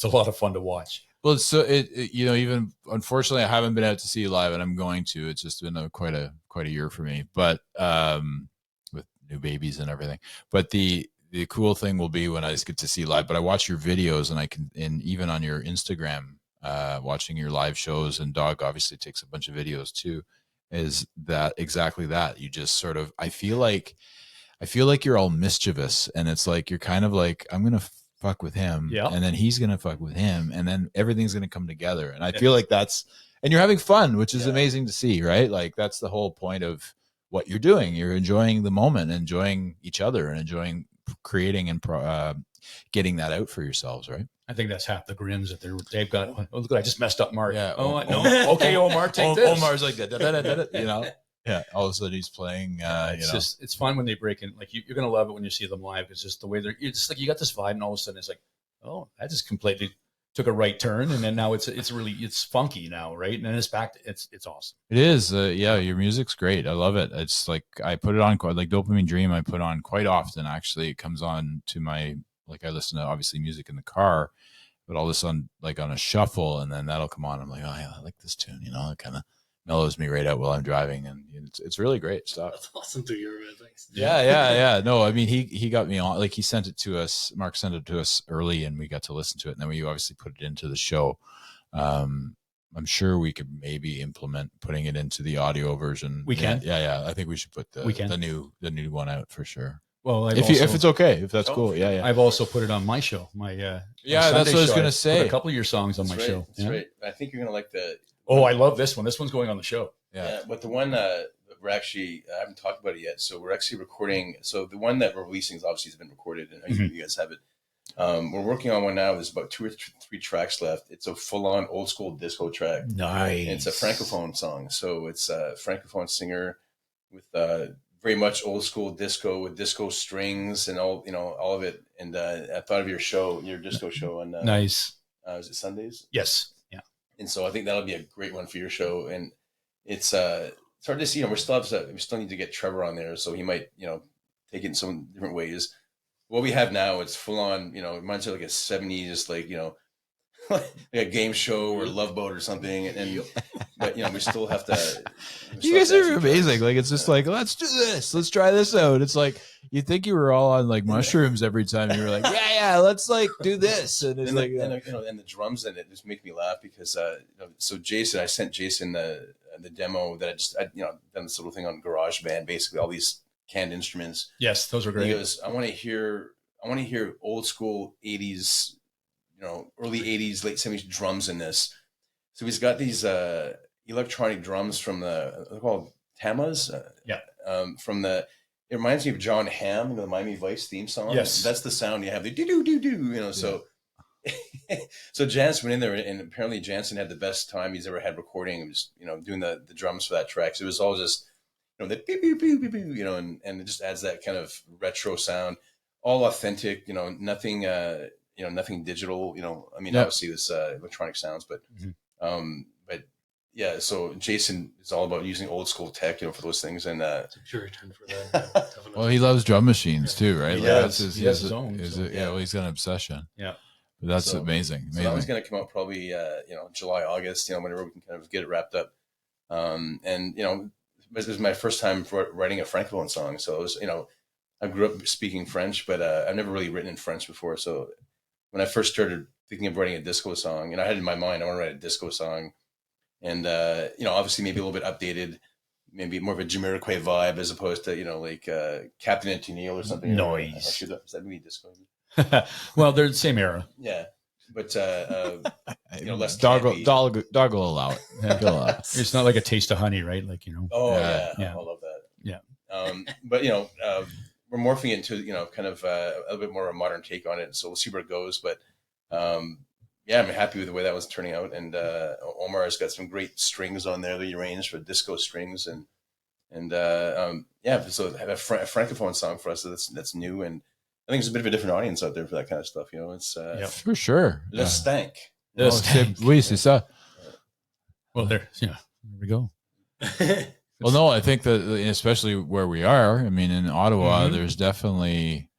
a lot of fun to watch. Well, so even unfortunately, I haven't been out to see you live, and I'm going to. It's just been quite a year for me, but with new babies and everything. But the cool thing will be when I just get to see you live. But I watch your videos, and even on your Instagram, watching your live shows, and Dawg obviously takes a bunch of videos too. Is that exactly that? You just sort of, I feel like you're all mischievous, and it's like you're kind of like, I'm gonna fuck with him, and then he's gonna fuck with him, and then everything's gonna come together. And I feel like and you're having fun, which is amazing to see, right? Like, that's the whole point of what you're doing. You're enjoying the moment, enjoying each other, and enjoying creating and getting that out for yourselves, right? I think that's half the grins that they've got. Oh, look, I just messed up Mark. Yeah. Oh, no. Okay, Omar, take this. Omar's like that, Yeah. All of a sudden he's playing. It's fun when they break in. Like, you're gonna love it when you see them live. It's just the way it's like you got this vibe, and all of a sudden it's like, oh, that just completely took a right turn, and then now it's funky now, right? And then it's back. It's awesome. It is. Your music's great. I love it. It's like I put it on like Dopamine Dream. I put on quite often. Actually, it comes on to my. Like, I listen to obviously music in the car, but I'll listen like on a shuffle, and then that'll come on. I'm like, oh yeah, I like this tune. It kind of mellows me right out while I'm driving, and it's really great stuff. That's awesome to hear, man. Thanks. Yeah. No, I mean, he got me on. Like, he sent it to us. Mark sent it to us early, and we got to listen to it, and then we obviously put it into the show. I'm sure we could maybe implement putting it into the audio version. We can. Yeah. I think we should put the new one out for sure. Well, if it's okay, if that's cool, yeah. I've also put it on my show. My that's what I was going to say. Put a couple of your songs on my show. That's right. I think you're going to like I love this one. This one's going on the show. Yeah, but the one, the we're actually, I haven't talked about it yet. So we're actually recording. So the one that we're releasing is obviously has been recorded, and you guys have it. We're working on one now. There's about 2 or 3 tracks left. It's a full-on old school disco track. Nice. And it's a francophone song. So it's a francophone singer with very much old school disco with disco strings and all, all of it. And I thought of your disco show on nice. Is it Sundays? Yes. Yeah. And so I think that'll be a great one for your show. And it's hard to see. We still need to get Trevor on there, so he might take it in some different ways. What we have now, it's full on. It reminds me of like a '70s, like a game show or Love Boat or something. But we still have to. You guys are amazing. Like it's just like, let's do this. Let's try this out. It's like you think you were all on like mushrooms every time. You were like, yeah, let's like do this. And it's and the drums in it just make me laugh because so I sent Jason the demo that I done this little thing on GarageBand, basically all these canned instruments. Yes, those are great. He goes, I want to hear old school 80s, early 80s, late 70s drums in this. So he's got these electronic drums from they're called Tamas. It reminds me of John Hamm, the Miami Vice theme song. Yes. That's the sound you have. They do, so. So Jansen went in there, and apparently Jansen had the best time he's ever had recording. It was, doing the drums for that track. So it was all just, the beep, beep, beep, beep, beep, and it just adds that kind of retro sound, all authentic, nothing, nothing digital, obviously this electronic sounds, but yeah. So Jason is all about using old school tech, for those things. And it's a pure return for that. Well, he loves drum machines too, right? He does. He has his own. Well, he's got an obsession. Yeah. That's amazing. So that was going to come out probably, July, August, whenever we can kind of get it wrapped up. And, it was my first time writing a Francophone song. So it was, I grew up speaking French, but I've never really written in French before. So when I first started thinking of writing a disco song, I had in my mind, I want to write a disco song. And, obviously maybe a little bit updated, maybe more of a Jamiroquai vibe as opposed to, like Captain and Tennille or something. Nice. Is that maybe disco? Well, they're the same era. Yeah. But, less dog will allow it. Yeah. It's not like a taste of honey, right? Like, Oh, yeah. I love that. Yeah. But, we're morphing it into, kind of a little bit more of a modern take on it. So we'll see where it goes. But, I'm happy with the way that was turning out. And Omar has got some great strings on there that he arranged for disco strings. So have a Francophone song for us that's new. And I think there's a bit of a different audience out there for that kind of stuff. It's for sure. Le Stank. Oui, c'est ça. Well, there we go. Well, no, I think that especially where we are, in Ottawa, there's definitely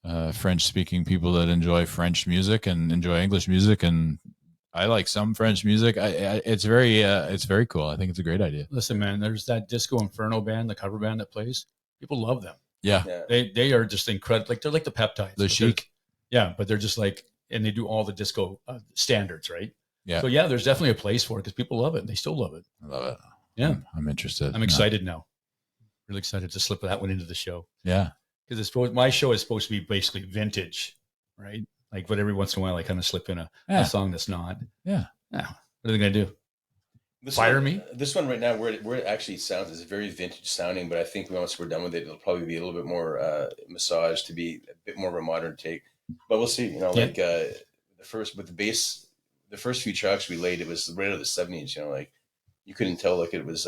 French-speaking people that enjoy French music and enjoy English music, and I like some French music. It's very cool. I think it's a great idea. Listen, man, there's that Disco Inferno band, the cover band that plays. People love them. Yeah. They are just incredible. Like they're like the Peptides. The Chic. Yeah, but they're just like, and they do all the disco standards, right? Yeah. So there's definitely a place for it because people love it. And they still love it. I love it. Yeah, I'm interested. I'm excited now. Really excited to slip that one into the show. Yeah, because my show is supposed to be basically vintage, right? Like, but every once in a while, I kind of slip in a song that's not. Yeah. What are they gonna do? Fire me? This one right now, where it actually sounds, is very vintage sounding, but I think once we're done with it, it'll probably be a little bit more massaged to be a bit more of a modern take. But we'll see. The first with the bass, the first few tracks we laid, it was right out of the '70s. Like you couldn't tell like it was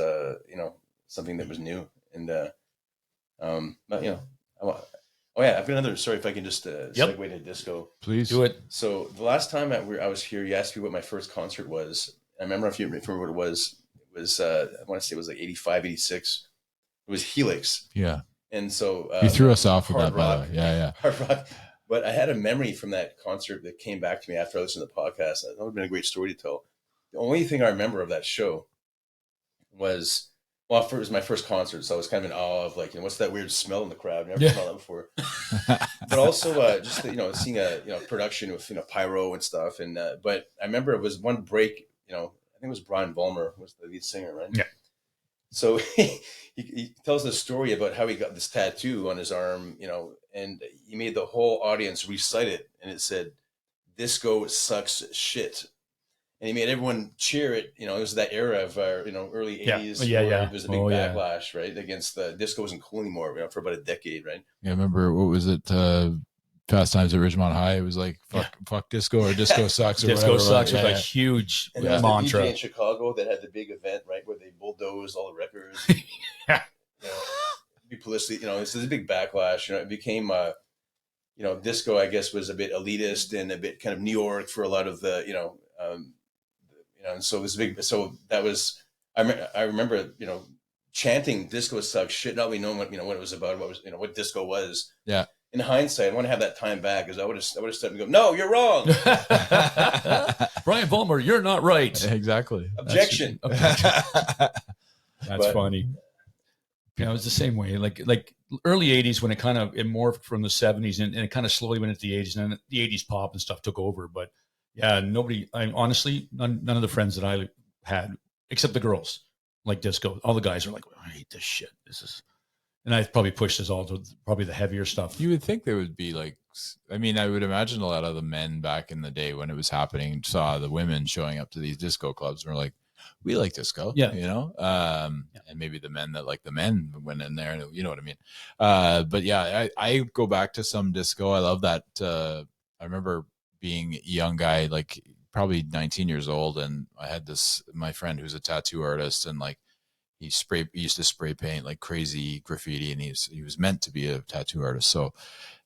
something that was new. And but I've got another. Sorry if I can just segue to disco. Please do it. So the last time I was here, you asked me what my first concert was. I remember, if you remember what it was I want to say it was like 85, 86. It was Helix. Yeah. And so you threw us off with that, rock, by the way. Yeah. Hard rock. But I had a memory from that concert that came back to me after I listened to the podcast. That would have been a great story to tell. The only thing I remember of that show was, it was my first concert, so I was kind of in awe of like, what's that weird smell in the crowd? Never smelled that before. But also just seeing a production with pyro and stuff. And but I remember it was one break. I think it was Brian Vollmer was the lead singer, right? Yeah. So he tells the story about how he got this tattoo on his arm, and he made the whole audience recite it, and it said, "Disco sucks shit." and he made everyone cheer it. You know, it was that era of early 80s. Yeah. It was a big backlash, right, against the disco wasn't cool anymore. You know, for about a decade, right? Yeah, I remember, what was it? Fast Times at Ridgemont High. It was like fuck disco, or disco sucks, or disco whatever. sucks was a huge and there was mantra. the DJ in Chicago that had the big event, right, where they bulldozed all the records. Yeah. You know, be publicity. You know, this is a big backlash. You know, it became disco, I guess, was a bit elitist and a bit kind of New York for a lot of the, and so it was big. So that was, I remember, chanting disco sucks, shit, not really knowing what it was about, what disco was. Yeah. In hindsight, I want to have that time back, because I would have stepped and go, no, you're wrong. Brian Vollmer, you're not right. Exactly. Objection. That's funny. Yeah, it was the same way. Like early 80s, when it morphed from the 70s, and it kind of slowly went into the 80s, and then the 80s pop and stuff took over. But yeah, honestly, none of the friends that I had, except the girls, like disco. All the guys are like, I hate this shit. And I probably pushed this all to probably the heavier stuff. You would think there would be I would imagine a lot of the men back in the day when it was happening saw the women showing up to these disco clubs and were like, we like disco, and maybe the men that like the men went in there, you know what I mean? But yeah, I go back to some disco. I love that. I remember being a young guy, like probably 19 years old, and I had my friend who's a tattoo artist, and like he used to spray paint like crazy graffiti, and he was meant to be a tattoo artist. So,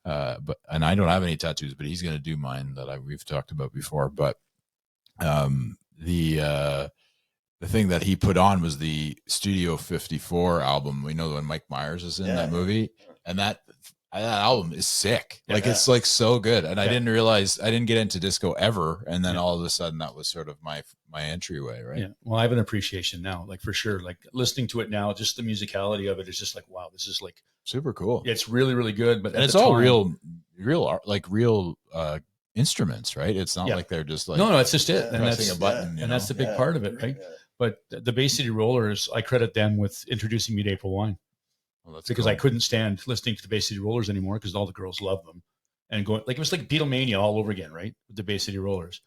and I don't have any tattoos, but he's going to do mine that we've talked about before. But the thing that he put on was the Studio 54 album. We know when Mike Myers is in that movie, and that album is sick. It's like so good. And I didn't realize, I didn't get into disco ever. And then all of a sudden that was sort of my entryway. Right. Yeah. Well, I have an appreciation now, like for sure, like listening to it now, just the musicality of it is just like, wow, this is like super cool. It's really, really good. But it's all real instruments, right? It's not like they're just like, no, it's just it. And pressing a button. And that's the big part of it. Right. Yeah. But the Bay City Rollers, I credit them with introducing me to April Wine. Well, that's because cool. I couldn't stand listening to the Bay City Rollers anymore, because all the girls loved them, and going like it was like Beatlemania all over again, right? With the Bay City Rollers,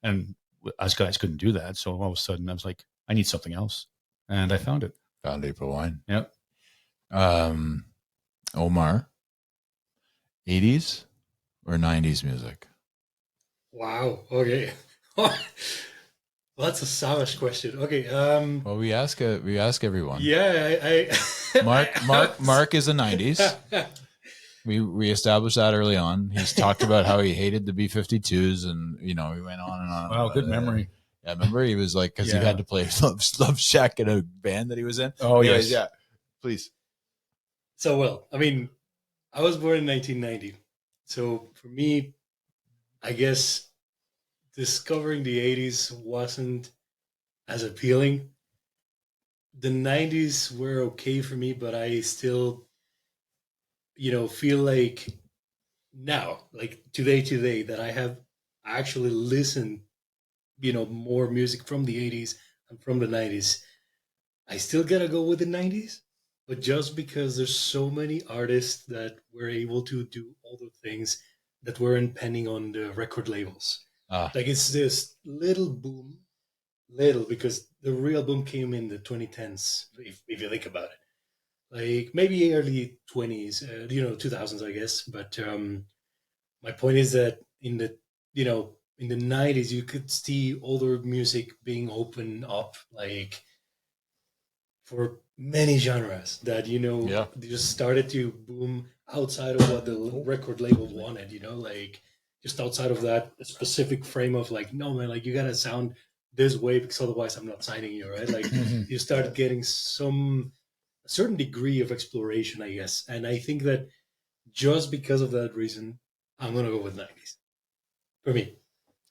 and us guys couldn't do that. So all of a sudden, I was like, I need something else, and I found it. Found April Wine. Yep. Omar, 80s or 90s music? Wow. Okay. Well, that's a savage question. Okay. Well, we ask everyone. Yeah, Mark is a 90s. We established that early on. He's talked about how he hated the B-52s, and we went on and on. Wow, good memory. Yeah, remember he was like, because he had to play Love Shack in a band that he was in. Oh, anyways, yeah. Please. So, well, I mean, I was born in 1990. So for me, I guess discovering the 80s wasn't as appealing. The 90s were okay for me, but I still, feel like now, like today, that I have actually listened, more music from the 80s and from the 90s. I still gotta go with the 90s, but just because there's so many artists that were able to do all the things that weren't pending on the record labels. Like it's this little boom, because the real boom came in the 2010s, if you think about it. Like maybe early 20s, 2000s, I guess. But my point is that in the 90s, you could see older music being opened up, like for many genres that, they just started to boom outside of what the record label wanted, like just outside of that specific frame of like, no, man, like you got to sound this way because otherwise I'm not signing you, right? Like you started getting a certain degree of exploration, I guess. And I think that just because of that reason, I'm going to go with 90s for me.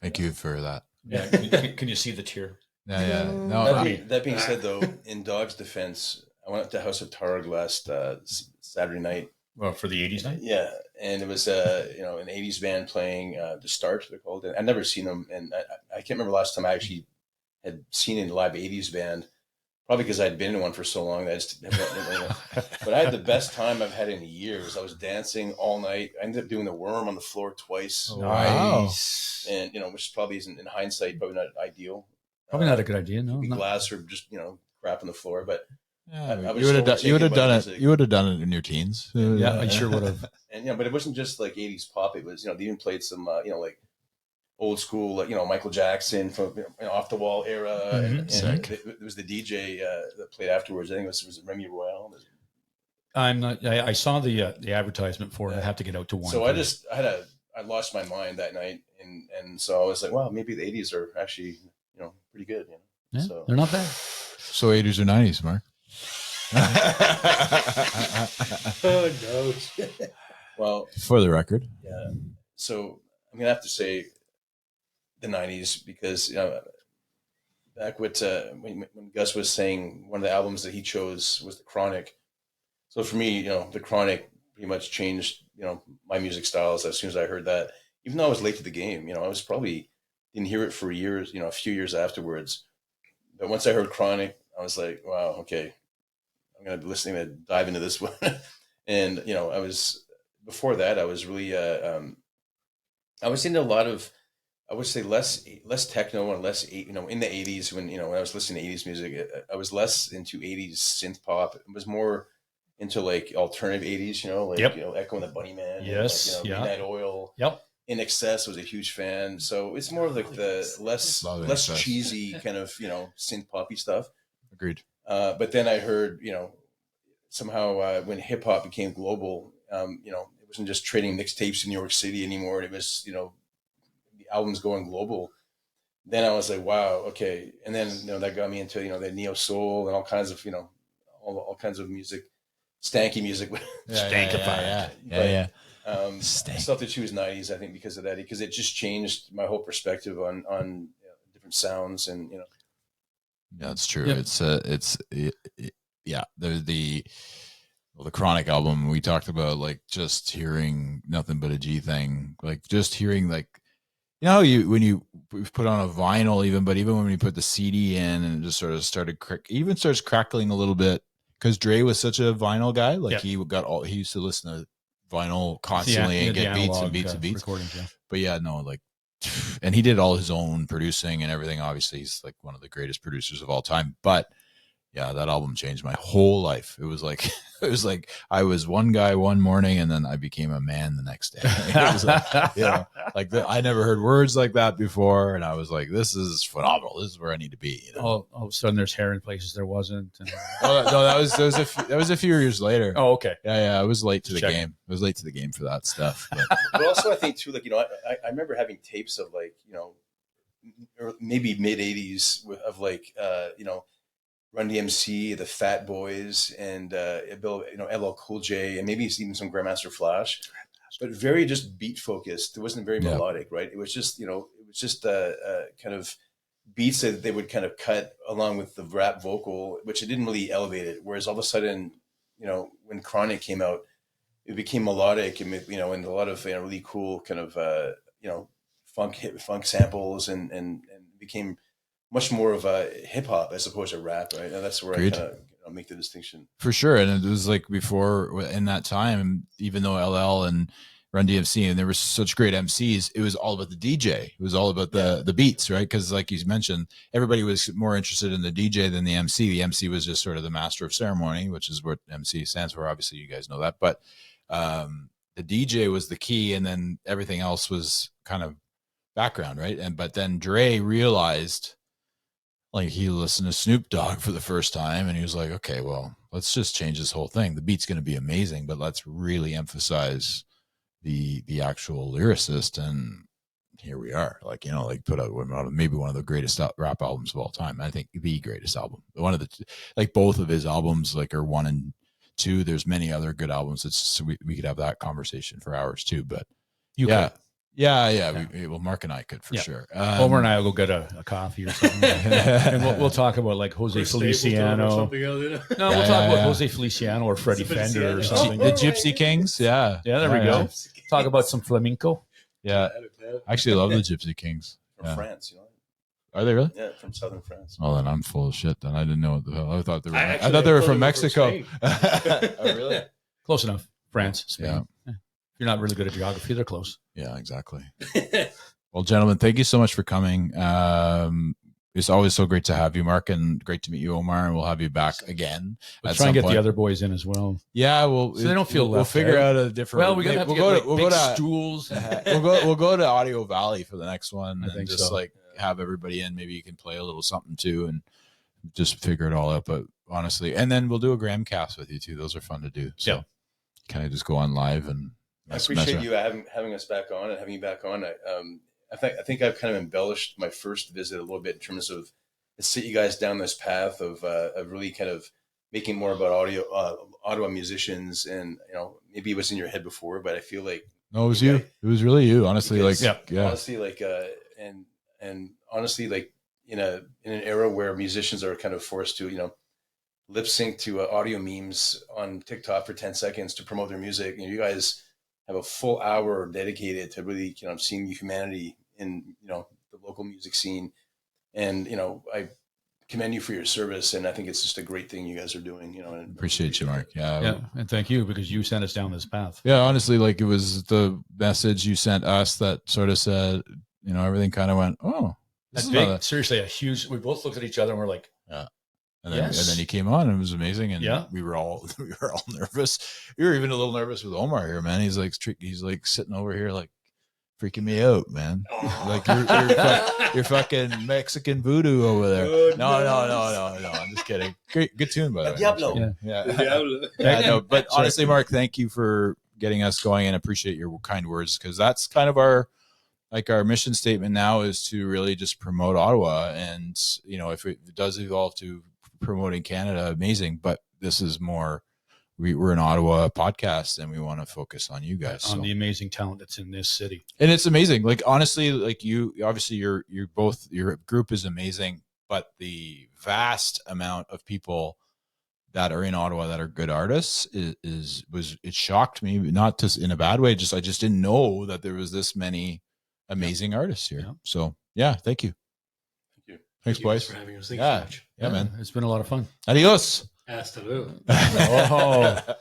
Thank you for that. Yeah. Can you see the tear? Yeah. No, that being said, though, in Dawg's defense, I went up to House of Targ last Saturday night. Well, for the 80s night? Yeah. And it was, an 80s band playing The Start, they're called. And I've never seen them. And I can't remember last time I actually had seen a live 80s band. Probably because I'd been in one for so long that I just but I had the best time I've had in years. I was dancing all night. I ended up doing the worm on the floor twice. Nice. And, which probably isn't, in hindsight, probably not ideal. Probably not a good idea. No, glass or just, crap on the floor. But yeah, you would have done it. You would have done it in your teens. Yeah, I sure would have. And, but it wasn't just like 80s pop. It was, they even played some, like old school, like, Michael Jackson from off the wall era. And it was the DJ that played afterwards. I think it was Remy Royale. I'm not. I saw the advertisement for it. I have to get out to one. So I lost my mind that night, and so I was like, wow, maybe the 80s are actually pretty good. Yeah, so they're not bad. So 80s or 90s, Mark? Oh no. Well, for the record, yeah. So I'm gonna have to say the 90s because back when Gus was saying one of the albums that he chose was The Chronic. So for me, The Chronic pretty much changed, my music styles as soon as I heard that. Even though I was late to the game, I was probably didn't hear it for years, a few years afterwards. But once I heard Chronic, I was like, wow, okay, I'm going to be listening to dive into this one. And, I was, before that, I was really, I was into a lot of, I would say less techno and less, in the 80s when I was listening to 80s music, I was less into 80s synth pop. It was more into like alternative 80s, like, Echo and the Bunnymen. Yes. And, like, Midnight Oil. Yep. In Excess was a huge fan. So it's more of like the less cheesy kind of, synth poppy stuff. Agreed. But then I heard, somehow when hip hop became global, it wasn't just trading mixtapes in New York City anymore. It was, the albums going global. Then I was like, wow, okay. And then, that got me into, the neo soul and all kinds of, all kinds of music, stanky music. Stankified. Yeah. I still have to choose 90s, I think, because of that, because it just changed my whole perspective on different sounds and, Yeah, it's true. Yep. The Chronic album we talked about, like just hearing Nothing But a G Thing, like just hearing like, when you put on a vinyl even when you put the CD in and it just sort of starts crackling a little bit because Dre was such a vinyl guy. Like he used to listen to vinyl constantly and get beats and beats and beats. But and he did all his own producing and everything. Obviously he's like one of the greatest producers of all time, but yeah, that album changed my whole life. It was like I was one guy one morning and then I became a man the next day. It was I never heard words like that before. And I was like, this is phenomenal. This is where I need to be. All of a sudden there's hair in places there wasn't. And... no, that was a few years later. Oh, okay. Yeah. I was late to the game. I was late to the game for that stuff. But also I think too, like, I remember having tapes of like, or maybe mid 80s of like, Run DMC, the Fat Boys, and LL Cool J, and maybe even some Grandmaster Flash, but very just beat focused. It wasn't very melodic, right? It was just kind of beats that they would kind of cut along with the rap vocal, which it didn't really elevate it. Whereas all of a sudden, when Chronic came out, it became melodic and and a lot of really cool kind of funk samples and became much more of a hip hop as opposed to rap, right? And that's where I kind of make the distinction. For sure. And it was like before in that time, even though LL and Run DMC and there were such great MCs, it was all about the DJ. It was all about the beats, right? Because like you mentioned, everybody was more interested in the DJ than the MC. The MC was just sort of the master of ceremony, which is what MC stands for. Obviously, you guys know that. But the DJ was the key, and then everything else was kind of background, right? But then Dre realized, like, he listened to Snoop Dogg for the first time and he was like, okay, well, let's just change this whole thing. The beat's going to be amazing, but let's really emphasize the actual lyricist. And here we are, like, put out maybe one of the greatest rap albums of all time. I think the greatest album, one of the, like, both of his albums, like, are 1 and 2. There's many other good albums. We could have that conversation for hours too, but well, Mark and I could for sure. Omar and I will go get a coffee or something, and we'll talk about like Jose Feliciano. We'll talk about Jose Feliciano or Freddie Fender or something. The Gypsy Kings, there we go. Talk about some flamenco. Yeah, I actually love the Gypsy Kings from France. Are they really? Yeah, from southern France. Oh, then I'm full of shit. Then I didn't know what the hell. I thought they were. I Actually, thought they were thought from they were Mexico. Spain. Oh, really? Close enough. France, Spain. Yeah. If you're not really good at geography, they're close. Yeah, exactly. Well, gentlemen, thank you so much for coming. It's always so great to have you, Mark, and great to meet you, Omar. And we'll have you back again. We'll at try and some get point. the other boys in as well. Yeah, well, So they don't feel we'll left figure out. out a different. Well, we're gonna have to we'll get go big to stools. we'll go to Audio Valley for the next one, I and think just so. like have everybody in. Maybe you can play a little something too, and just figure it all out. But honestly, and then we'll do a Gramcast with you too. Those are fun to do. So Yeah. kind of just go on live and. I appreciate you having us back on and having you back on. I think I've kind of embellished my first visit a little bit in terms of set you guys down this path of really kind of making more about Ottawa musicians, and maybe it was in your head before, but I feel like no, it was you. It was really you, honestly. Because, yeah. Honestly, and honestly, like in an era where musicians are kind of forced to lip sync to audio memes on TikTok for 10 seconds to promote their music, you guys have a full hour dedicated to really seeing humanity in the local music scene, and I commend you for your service, and I think it's just a great thing you guys are doing. And Appreciate you, Mark. Yeah, and thank you, because you sent us down this path. Yeah, honestly, like it was the message you sent us that sort of said, everything kind of went, oh, this is not seriously, a huge. We both looked at each other and we're like, yeah. And then you came on and it was amazing, and we were all nervous. You were even a little nervous with Omar here, man. He's like sitting over here like freaking me out, man. Like you're fucking Mexican voodoo over there. No. I'm just kidding. Great, good tune, by the way. Diablo. Yeah. No, but honestly, Mark, thank you for getting us going, and appreciate your kind words, because that's kind of our mission statement now, is to really just promote Ottawa. And if it does evolve to promoting Canada, amazing. But this is more. We're an Ottawa podcast, and we want to focus on you guys, on the amazing talent that's in this city. And it's amazing. Like, honestly, like you obviously your group is amazing, but the vast amount of people that are in Ottawa that are good artists it shocked me, not just in a bad way. I just didn't know that there was this many amazing artists here. Yeah. So yeah, thank you. Thanks, boys. For having us. Thank you so much. Yeah, man. It's been a lot of fun. Adios. Hasta luego. Oh.